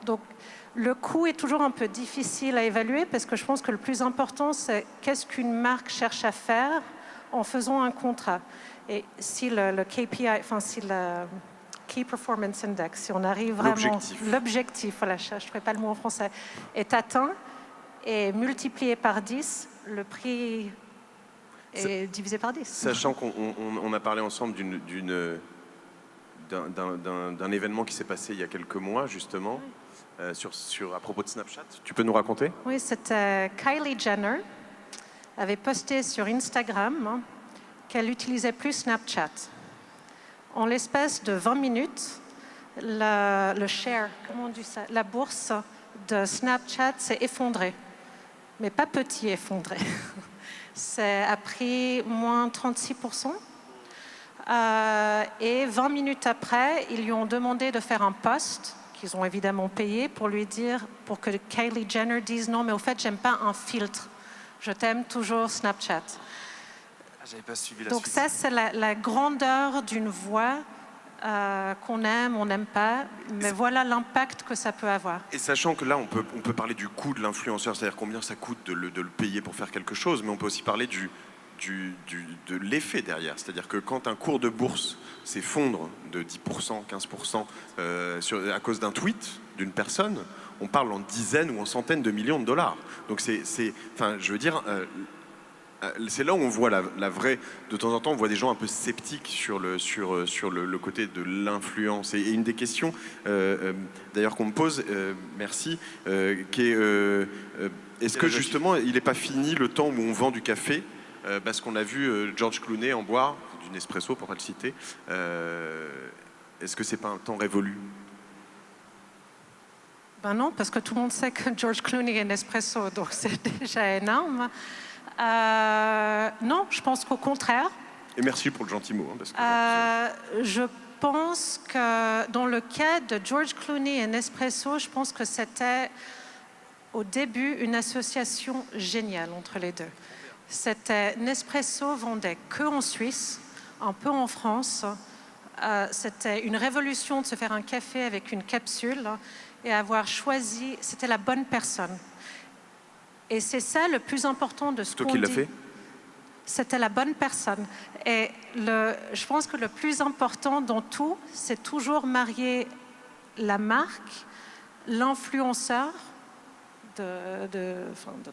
Donc le coût est toujours un peu difficile à évaluer parce que je pense que le plus important, c'est qu'est-ce qu'une marque cherche à faire en faisant un contrat. Et si le KPI, enfin si le Key Performance Index, si on arrive vraiment... L'objectif, voilà, je ne trouvais pas le mot en français, est atteint et multiplié par 10, le prix est divisé par 10. Sachant qu'on a parlé ensemble d'un événement qui s'est passé il y a quelques mois, justement, à propos de Snapchat. Tu peux nous raconter? Oui, c'était Kylie Jenner avait posté sur Instagram qu'elle n'utilisait plus Snapchat. En l'espace de 20 minutes, le share, comment on dit ça, la bourse de Snapchat s'est effondrée. Mais pas petit effondré. Ça a pris moins 36%. Et 20 minutes après, ils lui ont demandé de faire un post qu'ils ont évidemment payé pour que Kylie Jenner dise non, mais au fait, j'aime pas un filtre. Je t'aime toujours Snapchat. J'avais pas suivi la Donc suite. ça, c'est la grandeur d'une voix qu'on aime, on n'aime pas, mais voilà l'impact que ça peut avoir. Et sachant que là, on peut parler du coût de l'influenceur, c'est-à-dire combien ça coûte de le payer pour faire quelque chose, mais on peut aussi parler de l'effet derrière. C'est-à-dire que quand un cours de bourse s'effondre de 10%, 15% à cause d'un tweet d'une personne, on parle en dizaines ou en centaines de millions de dollars. Donc enfin, je veux dire... c'est là où on voit la vraie... De temps en temps, on voit des gens un peu sceptiques sur le côté de l'influence. Et une des questions, d'ailleurs, qu'on me pose, merci, qui est... est-ce que, justement, il n'est pas fini le temps où on vend du café parce qu'on a vu George Clooney en boire, du Nespresso, pour ne pas le citer. Est-ce que ce n'est pas un temps révolu? Ben non, parce que tout le monde sait que George Clooney est Nespresso, donc c'est déjà énorme. Non, je pense qu'au contraire. Et merci pour le gentil mot. Parce que je pense que dans le cas de George Clooney et Nespresso, je pense que c'était au début une association géniale entre les deux. Nespresso vendait que en Suisse, un peu en France. C'était une révolution de se faire un café avec une capsule et avoir choisi, c'était la bonne personne. Et c'est ça le plus important de ce qu'on dit. Toi qui l'as fait? C'était la bonne personne. Et je pense que le plus important dans tout, c'est toujours marier la marque, l'influenceur de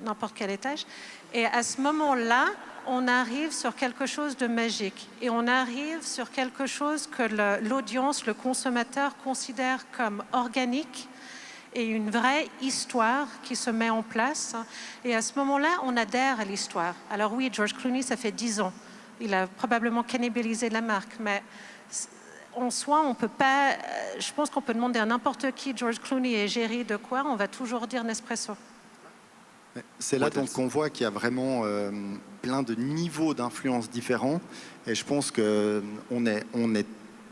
n'importe quel étage. Et à ce moment-là, on arrive sur quelque chose de magique. Et on arrive sur quelque chose que l'audience, le consommateur considère comme organique et une vraie histoire qui se met en place. Et à ce moment-là, on adhère à l'histoire. Alors oui, George Clooney, ça fait 10 ans. Il a probablement cannibalisé la marque, mais en soi, on peut pas... Je pense qu'on peut demander à n'importe qui, George Clooney est géré de quoi, on va toujours dire Nespresso. C'est là donc qu'on voit qu'il y a vraiment plein de niveaux d'influence différents. Et je pense qu'on est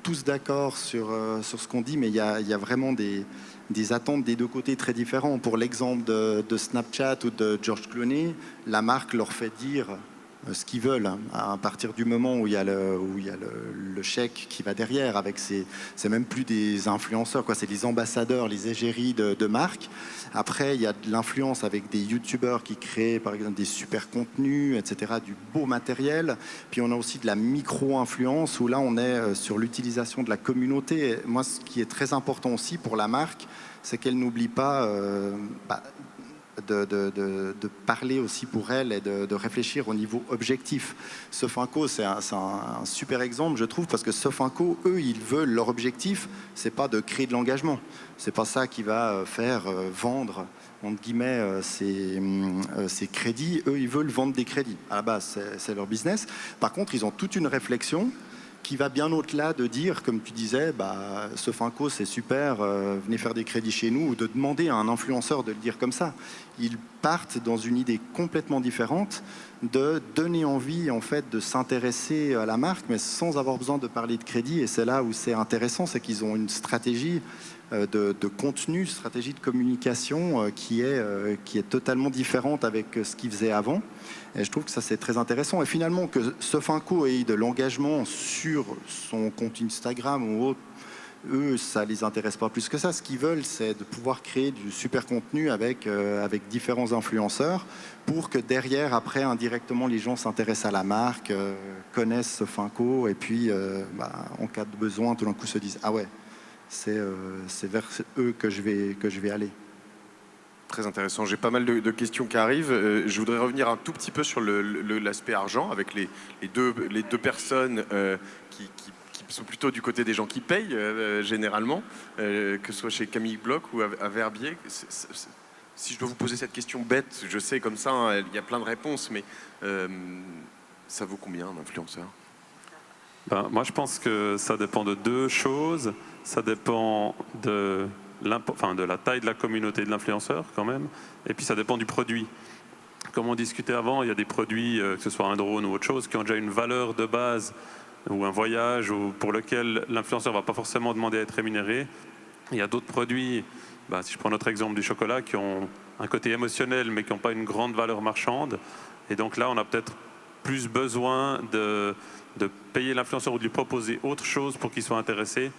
tous d'accord sur ce qu'on dit, mais il y a vraiment des attentes des deux côtés très différents. Pour l'exemple de Snapchat ou de George Clooney, la marque leur fait dire ce qu'ils veulent, hein, à partir du moment où il y a le chèque qui va derrière. C'est même plus des influenceurs, quoi, c'est des ambassadeurs, les égéries de marques. Après, il y a de l'influence avec des youtubeurs qui créent par exemple des super contenus, etc., du beau matériel. Puis on a aussi de la micro-influence où là on est sur l'utilisation de la communauté. Et moi, ce qui est très important aussi pour la marque, c'est qu'elle n'oublie pas de parler aussi pour elle et de réfléchir au niveau objectif. Sofinco, c'est un super exemple, je trouve, parce que Sofinco, eux, ils veulent, leur objectif, c'est pas de créer de l'engagement. C'est pas ça qui va faire vendre, entre guillemets, ces crédits. Eux, ils veulent vendre des crédits. À la base, c'est leur business. Par contre, ils ont toute une réflexion qui va bien au-delà de dire, comme tu disais, Sofinco, c'est super, venez faire des crédits chez nous, ou de demander à un influenceur de le dire comme ça. Ils partent dans une idée complètement différente de donner envie, en fait, de s'intéresser à la marque, mais sans avoir besoin de parler de crédit. Et c'est là où c'est intéressant, c'est qu'ils ont une stratégie de contenu, stratégie de communication qui est totalement différente avec ce qu'ils faisaient avant. Et je trouve que ça, c'est très intéressant. Et finalement, que Sofinco ait de l'engagement sur son compte Instagram ou autre, eux, ça les intéresse pas plus que ça. Ce qu'ils veulent, c'est de pouvoir créer du super contenu avec différents influenceurs pour que derrière, après, indirectement, les gens s'intéressent à la marque, connaissent Sofinco et puis, en cas de besoin, tout d'un coup se disent « Ah ouais, c'est vers eux que je vais aller ». Très intéressant. J'ai pas mal de questions qui arrivent. Je voudrais revenir un tout petit peu sur l'aspect argent avec les deux personnes qui sont plutôt du côté des gens qui payent généralement, que ce soit chez Camille Bloch ou à Verbier. Si je dois vous poser cette question bête, je sais comme ça, hein, il y a plein de réponses, mais ça vaut combien un influenceur ? Moi, je pense que ça dépend de deux choses. Ça dépend de la taille de la communauté de l'influenceur quand même, et puis ça dépend du produit. Comme on discutait avant, il y a des produits, que ce soit un drone ou autre chose, qui ont déjà une valeur de base, ou un voyage, ou pour lequel l'influenceur ne va pas forcément demander à être rémunéré. Il y a d'autres produits, si je prends notre exemple du chocolat, qui ont un côté émotionnel, mais qui n'ont pas une grande valeur marchande. Et donc là, on a peut-être plus besoin de payer l'influenceur ou de lui proposer autre chose pour qu'il soit intéressé.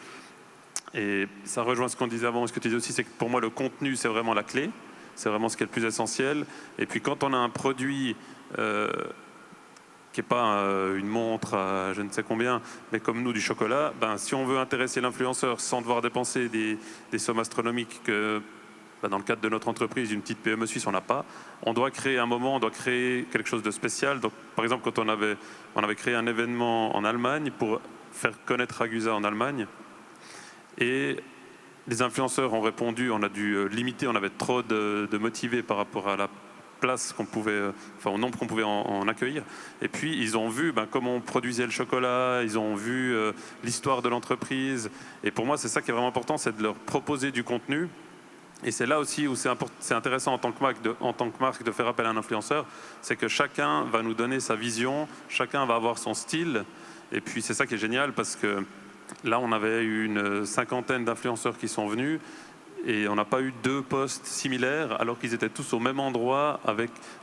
Et ça rejoint ce qu'on disait avant, ce que tu disais aussi, c'est que pour moi le contenu c'est vraiment la clé, c'est vraiment ce qui est le plus essentiel. Et puis quand on a un produit qui n'est pas une montre à je ne sais combien, mais comme nous du chocolat, si on veut intéresser l'influenceur sans devoir dépenser des sommes astronomiques que dans le cadre de notre entreprise, une petite PME suisse, on n'a pas, on doit créer quelque chose de spécial. Donc, par exemple, quand on avait créé un événement en Allemagne pour faire connaître Ragusa en Allemagne, et les influenceurs ont répondu, on a dû limiter, on avait trop de motivés par rapport à la place au nombre qu'on pouvait en accueillir. Et puis ils ont vu comment on produisait le chocolat, ils ont vu l'histoire de l'entreprise. Et pour moi, c'est ça qui est vraiment important, c'est de leur proposer du contenu. Et c'est là aussi où c'est intéressant en tant que marque de faire appel à un influenceur, c'est que chacun va nous donner sa vision, chacun va avoir son style. Et puis c'est ça qui est génial parce que là, on avait eu une 50aine d'influenceurs qui sont venus et on n'a pas eu 2 posts similaires alors qu'ils étaient tous au même endroit.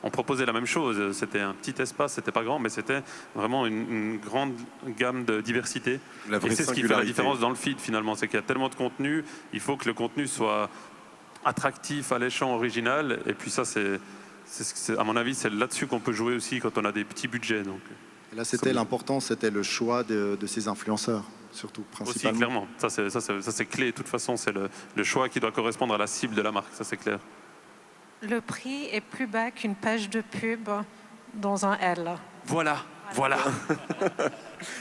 On proposait la même chose. C'était un petit espace, c'était pas grand, mais c'était vraiment une grande gamme de diversité. Et c'est ce qui fait la différence dans le feed finalement, c'est qu'il y a tellement de contenu, il faut que le contenu soit attractif, alléchant, original. Et puis ça, à mon avis, c'est là-dessus qu'on peut jouer aussi quand on a des petits budgets. Donc. Et là, l'important, c'était le choix de ces influenceurs. Surtout, principalement. Aussi, clairement. Ça, c'est clé. De toute façon, c'est le choix qui doit correspondre à la cible de la marque. Ça, c'est clair. Le prix est plus bas qu'une page de pub dans un L. Voilà. Voilà.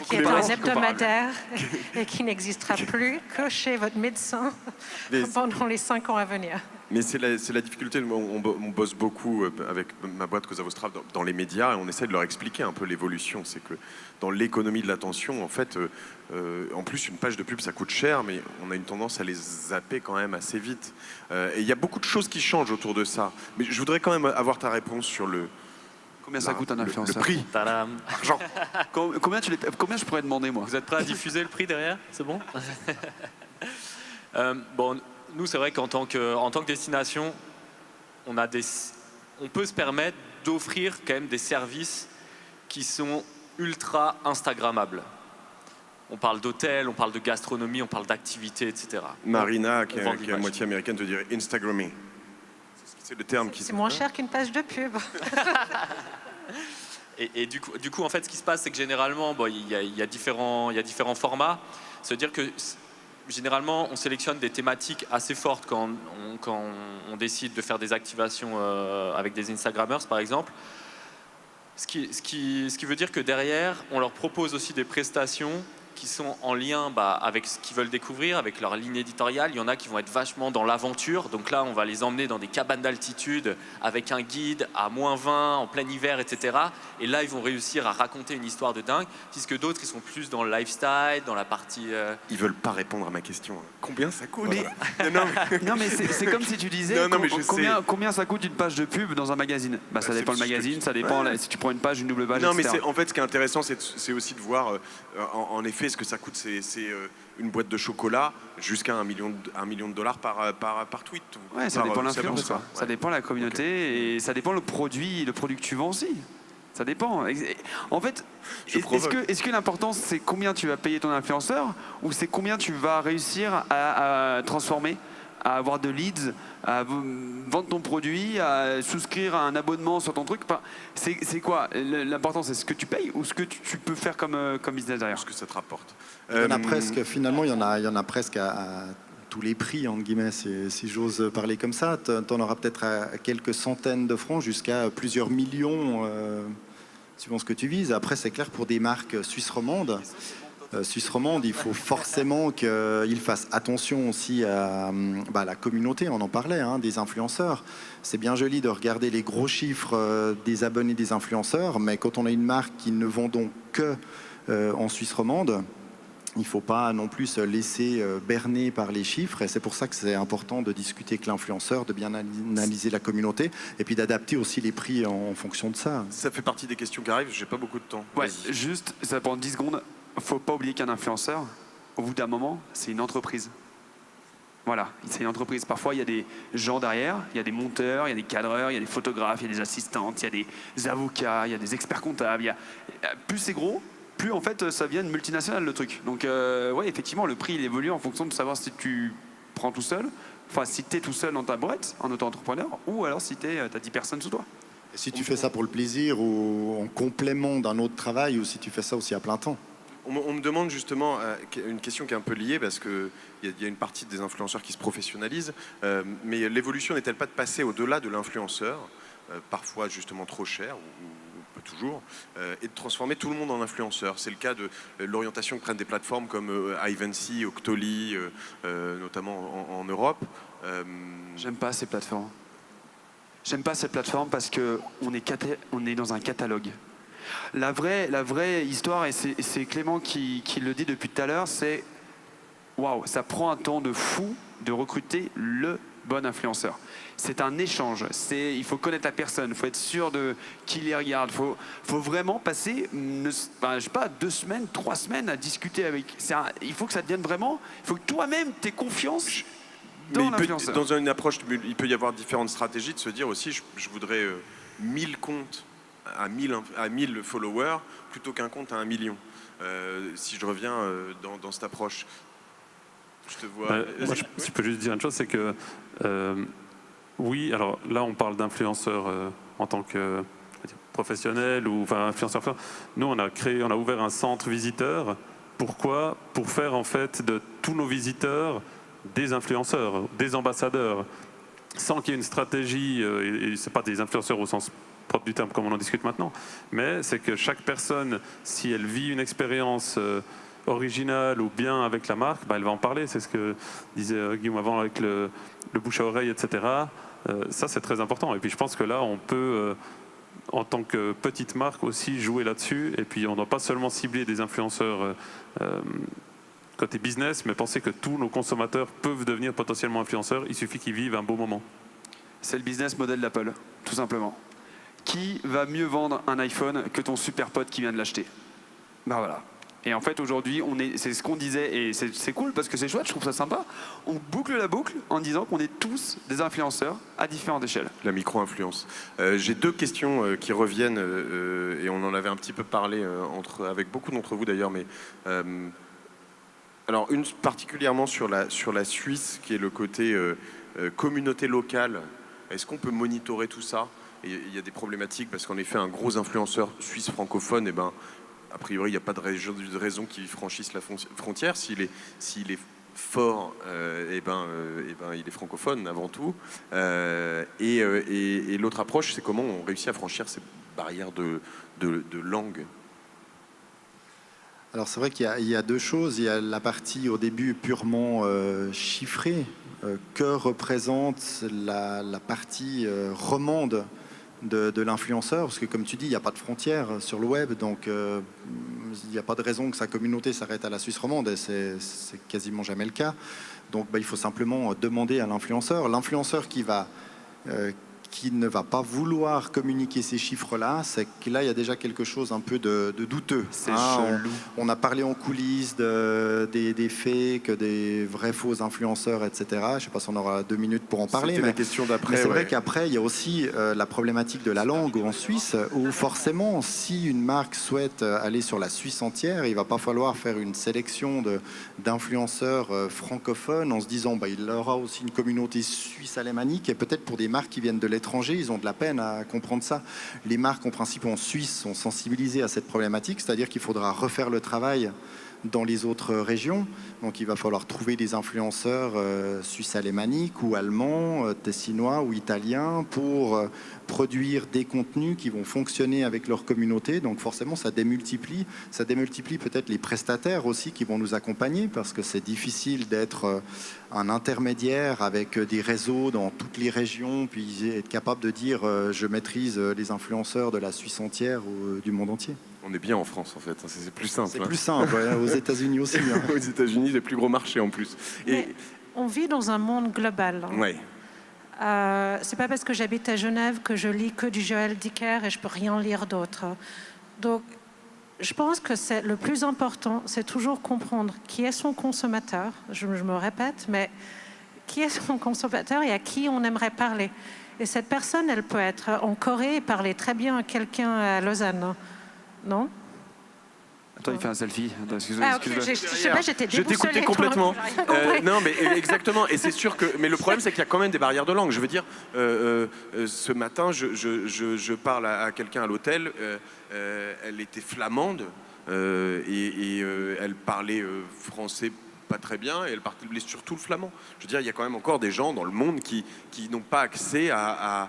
Qui est un hebdomadaire et qui n'existera plus que chez votre médecin Mais- pendant les 5 ans à venir. Mais c'est la difficulté. On bosse beaucoup avec ma boîte Causa Vostra dans les médias et on essaie de leur expliquer un peu l'évolution. C'est que dans l'économie de l'attention, en fait, en plus, une page de pub, ça coûte cher, mais on a une tendance à les zapper quand même assez vite. Et il y a beaucoup de choses qui changent autour de ça. Mais je voudrais quand même avoir ta réponse sur Combien ça coûte un influenceur? le prix. Tadam. Argent. Combien je pourrais demander, moi? Vous êtes prêt à diffuser le prix derrière? C'est bon? Bon, nous, c'est vrai qu'en tant que destination, on peut se permettre d'offrir quand même des services qui sont ultra Instagrammables. On parle d'hôtels, on parle de gastronomie, on parle d'activités, etc. Marina, qui On vend est l'image. moitié américaine, te dirait Instagramming. C'est le terme qui C'est moins cher qu'une page de pub. Et du coup, en fait, ce qui se passe, c'est que généralement, bon, il y a différents formats. C'est-à-dire que généralement, on sélectionne des thématiques assez fortes quand on décide de faire des activations avec des Instagrammers, par exemple. Ce qui veut dire que derrière, on leur propose aussi des prestations qui sont en lien avec ce qu'ils veulent découvrir, avec leur ligne éditoriale. Il y en a qui vont être vachement dans l'aventure. Donc là, on va les emmener dans des cabanes d'altitude avec un guide à -20 en plein hiver, etc. Et là, ils vont réussir à raconter une histoire de dingue. Puisque d'autres, ils sont plus dans le lifestyle, dans la partie... Ils veulent pas répondre à ma question. Combien ça coûte? Mais- Non, Non, mais c'est comme si tu disais Non, mais je combien ça coûte une page de pub dans un magazine. Ça c'est dépend le ce que magazine, je- ça dépend Ouais. si tu prends une page, une double page, Non, mais etc. en fait, ce qui est intéressant, c'est aussi de voir, en effet, ce que ça coûte. C'est une boîte de chocolat jusqu'à $1 million par tweet. Ouais, ça dépend de l'influence, quoi. Ouais. Ça dépend de la communauté et ça dépend le produit que tu vends aussi. Ça dépend. En fait, Je provoque. est-ce que l'important c'est combien tu vas payer ton influenceur ou c'est combien tu vas réussir à transformer, à avoir de leads, à vendre ton produit, à souscrire à un abonnement sur ton truc? Enfin, c'est quoi? L'important, c'est ce que tu payes ou ce que tu peux faire comme business derrière? Ce que ça te rapporte. Il y en a presque, finalement, il y en a presque à tous les prix, entre guillemets, si j'ose parler comme ça. Tu en auras peut-être à quelques centaines de francs jusqu'à plusieurs millions, suivant ce que tu vises. Après, c'est clair, pour des marques suisses romandes, il faut forcément qu'ils fassent attention aussi à la communauté, on en parlait, hein, des influenceurs. C'est bien joli de regarder les gros chiffres des abonnés des influenceurs, mais quand on a une marque qui ne vend donc que en Suisse romande, il ne faut pas non plus se laisser berner par les chiffres. Et c'est pour ça que c'est important de discuter avec l'influenceur, de bien analyser la communauté et puis d'adapter aussi les prix en fonction de ça. Ça fait partie des questions qui arrivent. J'ai pas beaucoup de temps. Ouais, Vas-y. juste, ça prend 10 secondes. Faut pas oublier qu'un influenceur, au bout d'un moment, c'est une entreprise. Voilà, c'est une entreprise. Parfois, il y a des gens derrière, il y a des monteurs, il y a des cadreurs, il y a des photographes, il y a des assistantes, il y a des avocats, il y a des experts comptables. Plus c'est gros, plus en fait ça devient une multinationale le truc. Donc ouais, effectivement, le prix il évolue en fonction de savoir si tu prends tout seul, enfin si tu es tout seul dans ta boîte, en auto-entrepreneur, ou alors si tu as 10 personnes sous toi. Et si tu fais ça pour le plaisir ou en complément d'un autre travail ou si tu fais ça aussi à plein temps. On me demande justement une question qui est un peu liée parce qu'il y a une partie des influenceurs qui se professionnalisent, mais l'évolution n'est-elle pas de passer au-delà de l'influenceur, parfois justement trop cher, ou pas toujours, et de transformer tout le monde en influenceur? C'est le cas de l'orientation que prennent des plateformes comme Ivancy, Octoly, notamment en Europe. J'aime pas ces plateformes. J'aime pas ces plateformes parce qu'on est dans un catalogue. La vraie histoire, et c'est Clément qui le dit depuis tout à l'heure, c'est waouh, ça prend un temps de fou de recruter le bon influenceur. C'est un échange. Il faut connaître la personne, il faut être sûr de qui les regarde. Faut vraiment passer, je sais pas, 2 semaines, 3 semaines à discuter avec. Il faut que ça devienne vraiment. Il faut que toi-même tu aies confiance dans l'influenceur. Dans une approche, il peut y avoir différentes stratégies de se dire aussi, je voudrais 1000 comptes à 1000 followers plutôt qu'un compte à 1 million. Si je reviens dans cette approche, je te vois. Moi, je peux juste dire une chose, c'est que oui, alors là, on parle d'influenceurs en tant que professionnel ou enfin influenceur. Nous, on a ouvert un centre visiteur. Pourquoi? Pour faire en fait de tous nos visiteurs des influenceurs, des ambassadeurs, sans qu'il y ait une stratégie. Et c'est pas des influenceurs au sens propre du terme comme on en discute maintenant, mais c'est que chaque personne, si elle vit une expérience originale ou bien avec la marque, elle va en parler. C'est ce que disait Guillaume avant avec le bouche à oreille, etc. Ça, c'est très important. Et puis je pense que là, on peut, en tant que petite marque, aussi jouer là-dessus. Et puis on ne doit pas seulement cibler des influenceurs côté business, mais penser que tous nos consommateurs peuvent devenir potentiellement influenceurs. Il suffit qu'ils vivent un beau moment. C'est le business model d'Apple, tout simplement. Qui va mieux vendre un iPhone que ton super pote qui vient de l'acheter? Ben voilà. Et en fait, aujourd'hui, c'est ce qu'on disait, et c'est cool parce que c'est chouette, je trouve ça sympa. On boucle la boucle en disant qu'on est tous des influenceurs à différentes échelles. La micro-influence. J'ai 2 questions qui reviennent, et on en avait un petit peu parlé avec beaucoup d'entre vous d'ailleurs, mais alors une particulièrement sur la Suisse, qui est le côté communauté locale. Est-ce qu'on peut monitorer tout ça? Il y a des problématiques parce qu'en effet, un gros influenceur suisse francophone, a priori, il n'y a pas de raison qu'il franchisse la frontière. S'il est fort, il est francophone avant tout. Et l'autre approche, c'est comment on réussit à franchir ces barrières de langue. Alors c'est vrai qu'il y a 2 choses. Il y a la partie au début purement chiffrée. Que représente la partie romande de l'influenceur, parce que comme tu dis, il n'y a pas de frontières sur le web, donc il n'y a pas de raison que sa communauté s'arrête à la Suisse romande, et c'est quasiment jamais le cas. Donc il faut simplement demander à l'influenceur qui ne va pas vouloir communiquer ces chiffres-là, c'est que là, il y a déjà quelque chose un peu de douteux. C'est chelou. On a parlé en coulisses des fakes, des vrais faux influenceurs, etc. Je ne sais pas si on aura 2 minutes pour en parler. C'était la question d'après. Mais c'est vrai qu'après, il y a aussi la problématique de la langue en Suisse, où forcément, si une marque souhaite aller sur la Suisse entière, il ne va pas falloir faire une sélection d'influenceurs francophones en se disant il aura aussi une communauté suisse alémanique, et peut-être pour des marques qui viennent de l'étranger, ils ont de la peine à comprendre ça. Les marques, en principe, en Suisse, sont sensibilisées à cette problématique, c'est-à-dire qu'il faudra refaire le travail dans les autres régions. Donc il va falloir trouver des influenceurs suisses alémaniques ou allemands, tessinois ou italiens pour produire des contenus qui vont fonctionner avec leur communauté. Donc forcément, ça démultiplie peut-être les prestataires aussi qui vont nous accompagner, parce que c'est difficile d'être un intermédiaire avec des réseaux dans toutes les régions, puis être capable de dire je maîtrise les influenceurs de la Suisse entière ou du monde entier. On est bien en France, en fait. C'est plus simple. C'est plus simple, aux États-Unis aussi. Aux États-Unis, les plus gros marchés en plus. Mais on vit dans un monde global. Ouais. C'est pas parce que j'habite à Genève que je lis que du Joël Dicker et je peux rien lire d'autre. Donc, je pense que c'est le plus important, c'est toujours comprendre qui est son consommateur. Je me répète, mais qui est son consommateur et à qui on aimerait parler. Et cette personne, elle peut être en Corée et parler très bien à quelqu'un à Lausanne. Non? Attends, il fait un selfie. Attends, je sais pas, j'étais déboussolée. Je t'écoutais complètement. Non, mais exactement. Et c'est sûr que. Mais le problème, c'est qu'il y a quand même des barrières de langue. Je veux dire, ce matin, je parle à quelqu'un à l'hôtel. Elle était flamande et elle parlait français pas très bien, et elle parlait surtout le flamand. Je veux dire, il y a quand même encore des gens dans le monde qui n'ont pas accès à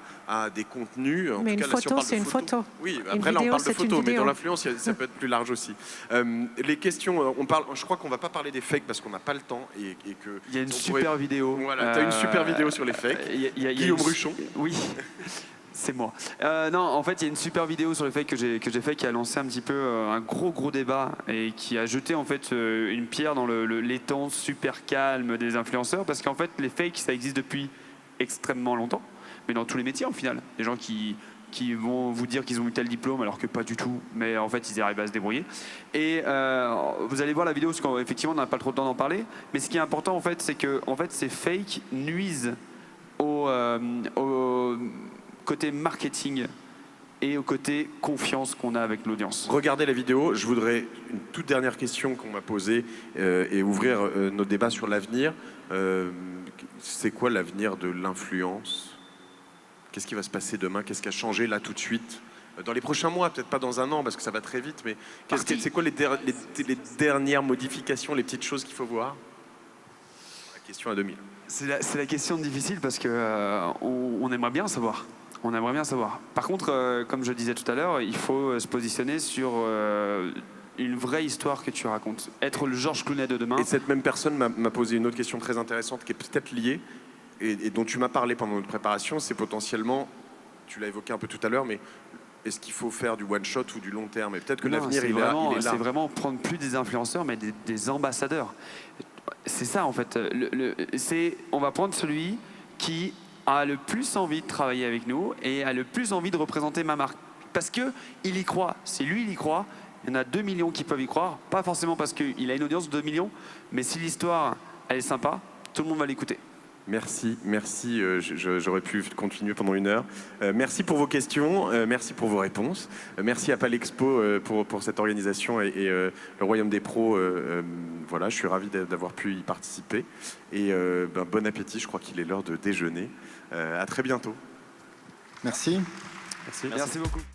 des contenus. Mais une photo, c'est une photo. Oui, après là on parle de photo, mais dans l'influence, ça peut être plus large aussi. Les questions, je crois qu'on va pas parler des fakes parce qu'on n'a pas le temps et que. Il y a une super vidéo. Voilà, tu as une super vidéo sur les fakes. Guillaume Ruchon. Oui. C'est moi. Non, en fait, il y a une super vidéo sur les fakes que j'ai fait qui a lancé un petit peu un gros débat et qui a jeté en fait une pierre dans l'étang super calme des influenceurs, parce qu'en fait, les fakes, ça existe depuis extrêmement longtemps, mais dans tous les métiers, en final. Des gens qui vont vous dire qu'ils ont eu tel diplôme alors que pas du tout, mais en fait, ils arrivent à se débrouiller. Et vous allez voir la vidéo, parce qu'effectivement, on n'a pas trop de temps d'en parler, mais ce qui est important, en fait, c'est que en fait, ces fakes nuisent au côté marketing et au côté confiance qu'on a avec l'audience. Regardez la vidéo. Je voudrais une toute dernière question qu'on m'a posée et ouvrir nos débats sur l'avenir. C'est quoi l'avenir de l'influence? Qu'est-ce qui va se passer demain? Qu'est-ce qui a changé là tout de suite? Dans les prochains mois, peut-être pas dans un an parce que ça va très vite, mais c'est quoi les dernières modifications, les petites choses qu'il faut voir? La question à 2000. C'est la question difficile parce que on aimerait bien savoir. On aimerait bien savoir. Par contre, comme je disais tout à l'heure, il faut se positionner sur une vraie histoire que tu racontes. Être le Georges Clooney de demain. Et cette même personne m'a posé une autre question très intéressante qui est peut-être liée et dont tu m'as parlé pendant notre préparation. C'est potentiellement, tu l'as évoqué un peu tout à l'heure, mais est-ce qu'il faut faire du one-shot ou du long terme? Et peut-être que Non, l'avenir, il est là. c'est vraiment prendre plus des influenceurs, mais des ambassadeurs. C'est ça, en fait. On va prendre celui qui a le plus envie de travailler avec nous et a le plus envie de représenter ma marque. Parce qu'il y croit. Si lui, il y croit, il y en a 2 millions qui peuvent y croire. Pas forcément parce qu'il a une audience de 2 millions, mais si l'histoire, elle est sympa, tout le monde va l'écouter. Merci. J'aurais pu continuer pendant 1 heure. Merci pour vos questions, merci pour vos réponses. Merci à Palexpo pour cette organisation et le Royaume des Pros. Voilà, je suis ravi d'avoir pu y participer. Et bon appétit, je crois qu'il est l'heure de déjeuner. À très bientôt. Merci. Merci beaucoup.